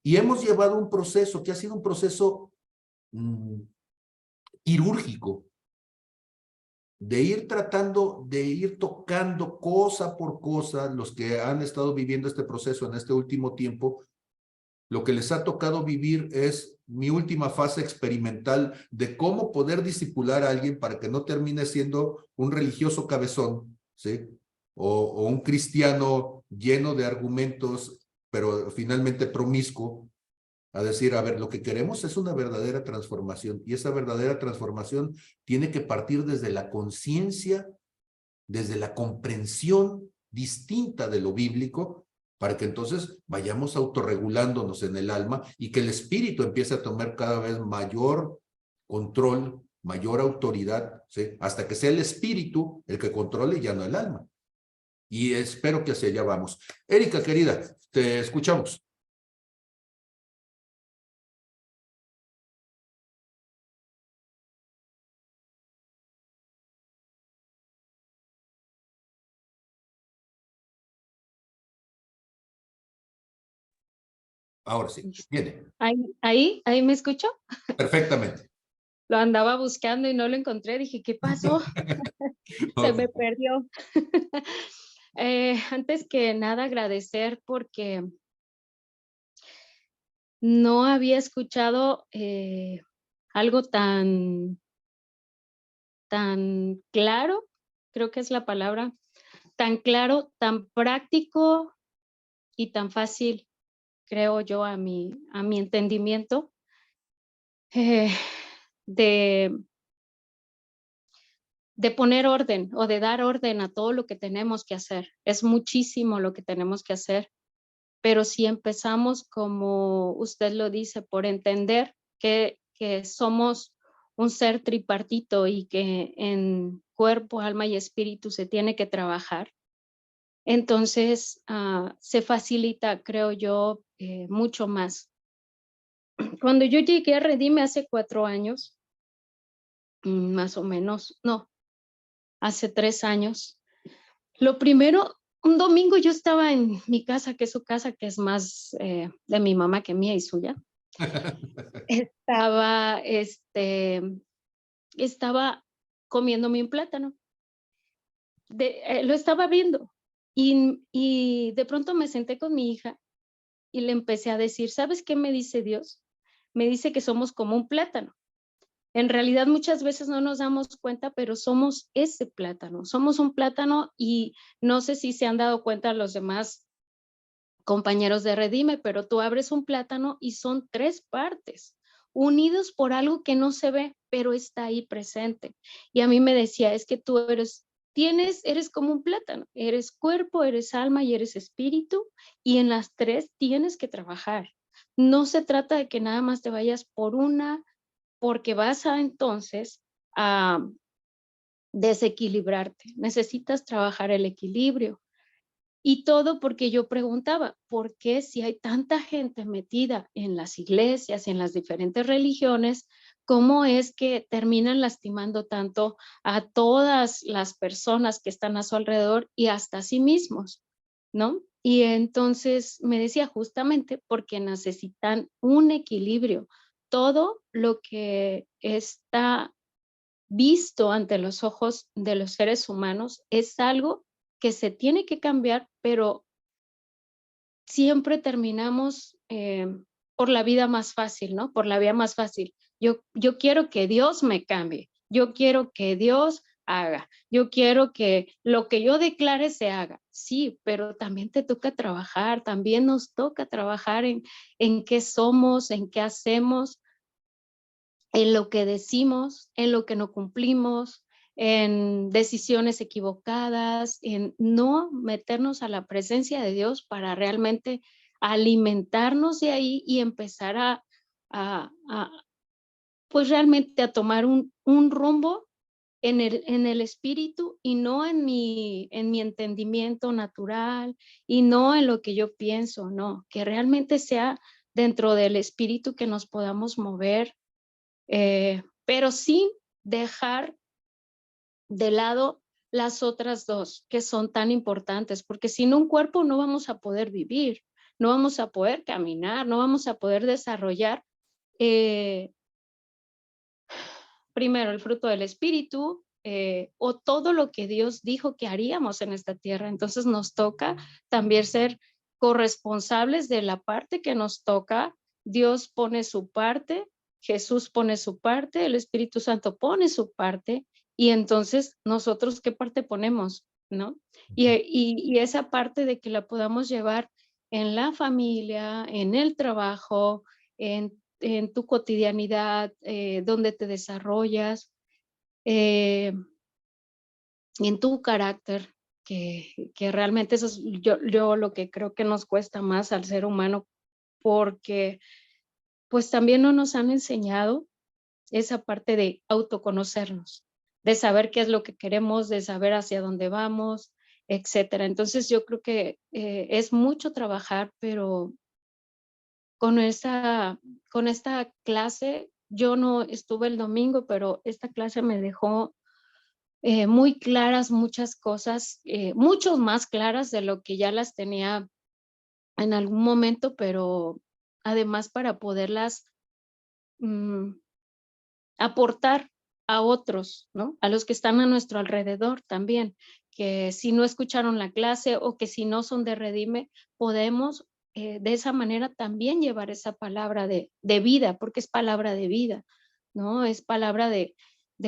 [SPEAKER 1] Y hemos llevado un proceso que ha sido un proceso quirúrgico, de ir tratando, de ir tocando cosa por cosa, los que han estado viviendo este proceso en este último tiempo, lo que les ha tocado vivir es mi última fase experimental de cómo poder discipular a alguien para que no termine siendo un religioso cabezón, ¿sí? O un cristiano lleno de argumentos, pero finalmente promiscuo, a decir, a ver, lo que queremos es una verdadera transformación, y esa verdadera transformación tiene que partir desde la conciencia, desde la comprensión distinta de lo bíblico, para que entonces vayamos autorregulándonos en el alma y que el espíritu empiece a tomar cada vez mayor control, mayor autoridad, ¿sí? Hasta que sea el espíritu el que controle y ya no el alma. Y espero que hacia allá vamos. Erika, querida, te escuchamos. Ahora sí, viene.
[SPEAKER 5] Ahí me escuchó.
[SPEAKER 1] Perfectamente.
[SPEAKER 5] Lo andaba buscando y no lo encontré. Dije, ¿qué pasó? Se me perdió. Antes que nada, agradecer porque no había escuchado algo tan claro, creo que es la palabra, tan claro, tan práctico y tan fácil, creo yo, a mi entendimiento, de poner orden o de dar orden a todo lo que tenemos que hacer. Es muchísimo lo que tenemos que hacer, pero si empezamos, como usted lo dice, por entender que somos un ser tripartito y que en cuerpo, alma y espíritu se tiene que trabajar, entonces se facilita, creo yo, mucho más. Cuando yo llegué a Redime hace 4 años, más o menos, no, hace 3 años, lo primero, un domingo yo estaba en mi casa, que es su casa, que es más de mi mamá que mía y suya. Estaba comiéndome un plátano. Lo estaba viendo y de pronto me senté con mi hija y le empecé a decir, ¿sabes qué me dice Dios? Me dice que somos como un plátano. En realidad muchas veces no nos damos cuenta, pero somos ese plátano, somos un plátano, y no sé si se han dado cuenta los demás compañeros de Redime, pero tú abres un plátano y son 3 partes, unidos por algo que no se ve, pero está ahí presente. Y a mí me decía, es que tú eres como un plátano, eres cuerpo, eres alma y eres espíritu, y en las 3 tienes que trabajar. No se trata de que nada más te vayas por una, porque vas entonces a desequilibrarte. Necesitas trabajar el equilibrio. Y todo porque yo preguntaba, ¿por qué si hay tanta gente metida en las iglesias, en las diferentes religiones, cómo es que terminan lastimando tanto a todas las personas que están a su alrededor y hasta a sí mismos, ¿no? Y entonces me decía, justamente porque necesitan un equilibrio. Todo lo que está visto ante los ojos de los seres humanos es algo que se tiene que cambiar, pero siempre terminamos por la vida más fácil, ¿no? Por la vía más fácil. Yo quiero que Dios me cambie, yo quiero que Dios haga, yo quiero que lo que yo declare se haga. Sí, pero también te toca trabajar, también nos toca trabajar en qué somos, en qué hacemos, en lo que decimos, en lo que no cumplimos, en decisiones equivocadas, en no meternos a la presencia de Dios para realmente alimentarnos de ahí y empezar a pues realmente a tomar un rumbo en el espíritu y no en mi entendimiento natural y no en lo que yo pienso, no, que realmente sea dentro del espíritu que nos podamos mover, pero sin dejar de lado las otras dos que son tan importantes, porque sin un cuerpo no vamos a poder vivir, no vamos a poder caminar, no vamos a poder desarrollar primero el fruto del Espíritu, o todo lo que Dios dijo que haríamos en esta tierra. Entonces nos toca también ser corresponsables de la parte que nos toca. Dios pone su parte, Jesús pone su parte, el Espíritu Santo pone su parte, y entonces nosotros ¿qué parte ponemos? ¿No? Y esa parte de que la podamos llevar en la familia, en el trabajo, en tu cotidianidad, donde te desarrollas, en tu carácter, que realmente eso es yo lo que creo que nos cuesta más al ser humano, porque pues también no nos han enseñado esa parte de autoconocernos, de saber qué es lo que queremos, de saber hacia dónde vamos, etcétera. Entonces yo creo que es mucho trabajar, pero con esta clase, yo no estuve el domingo, pero esta clase me dejó muy claras muchas cosas, mucho más claras de lo que ya las tenía en algún momento, pero además para poderlas aportar a otros, ¿no? A los que están a nuestro alrededor también, que si no escucharon la clase o que si no son de Redime, podemos de esa manera también llevar esa palabra de vida, porque es palabra de vida, ¿no? Es palabra de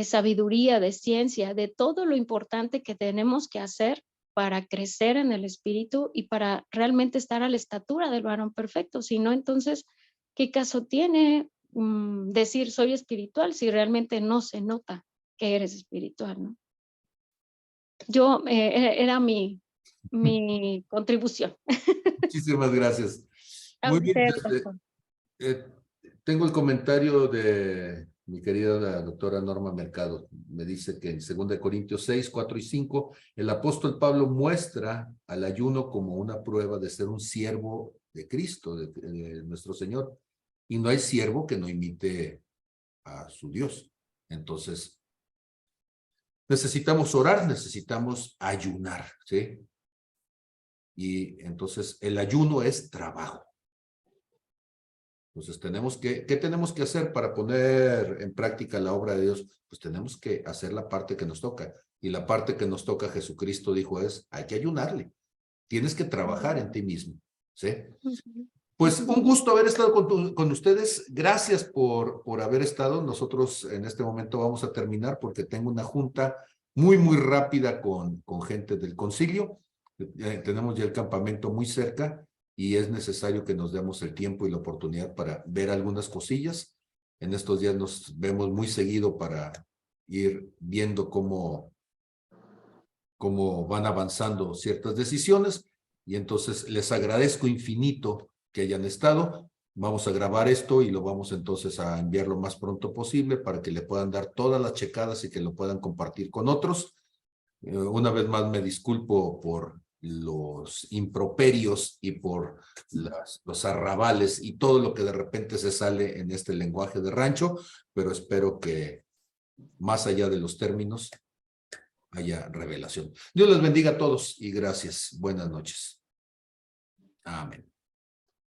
[SPEAKER 5] sabiduría, de ciencia, de todo lo importante que tenemos que hacer para crecer en el espíritu y para realmente estar a la estatura del varón perfecto. Si no, entonces, ¿qué caso tiene decir soy espiritual si realmente no se nota que eres espiritual, ¿no? Yo, era mi contribución.
[SPEAKER 1] Muchísimas gracias.
[SPEAKER 5] A
[SPEAKER 1] Muy bien,
[SPEAKER 5] usted, pastor.
[SPEAKER 1] tengo el comentario de mi querida doctora Norma Mercado. Me dice que en 2 Corintios 6, 4 y 5, el apóstol Pablo muestra al ayuno como una prueba de ser un siervo de Cristo, de nuestro Señor. Y no hay siervo que no imite a su Dios. Entonces, necesitamos orar, necesitamos ayunar, ¿sí? Y entonces el ayuno es trabajo. Entonces ¿qué tenemos que hacer para poner en práctica la obra de Dios? Pues tenemos que hacer la parte que nos toca. Y la parte que nos toca, Jesucristo dijo, hay que ayunarle. Tienes que trabajar en ti mismo, ¿sí? Pues un gusto haber estado con ustedes. Gracias por haber estado. Nosotros en este momento vamos a terminar porque tengo una junta muy, muy rápida con gente del concilio. Tenemos ya el campamento muy cerca y es necesario que nos demos el tiempo y la oportunidad para ver algunas cosillas. En estos días nos vemos muy seguido para ir viendo cómo van avanzando ciertas decisiones. Y entonces les agradezco infinito que hayan estado. Vamos a grabar esto y lo vamos entonces a enviar lo más pronto posible para que le puedan dar todas las checadas y que lo puedan compartir con otros. Una vez más me disculpo por los improperios y por los arrabales y todo lo que de repente se sale en este lenguaje de rancho, pero espero que más allá de los términos haya revelación. Dios les bendiga a todos y gracias. Buenas noches. Amén.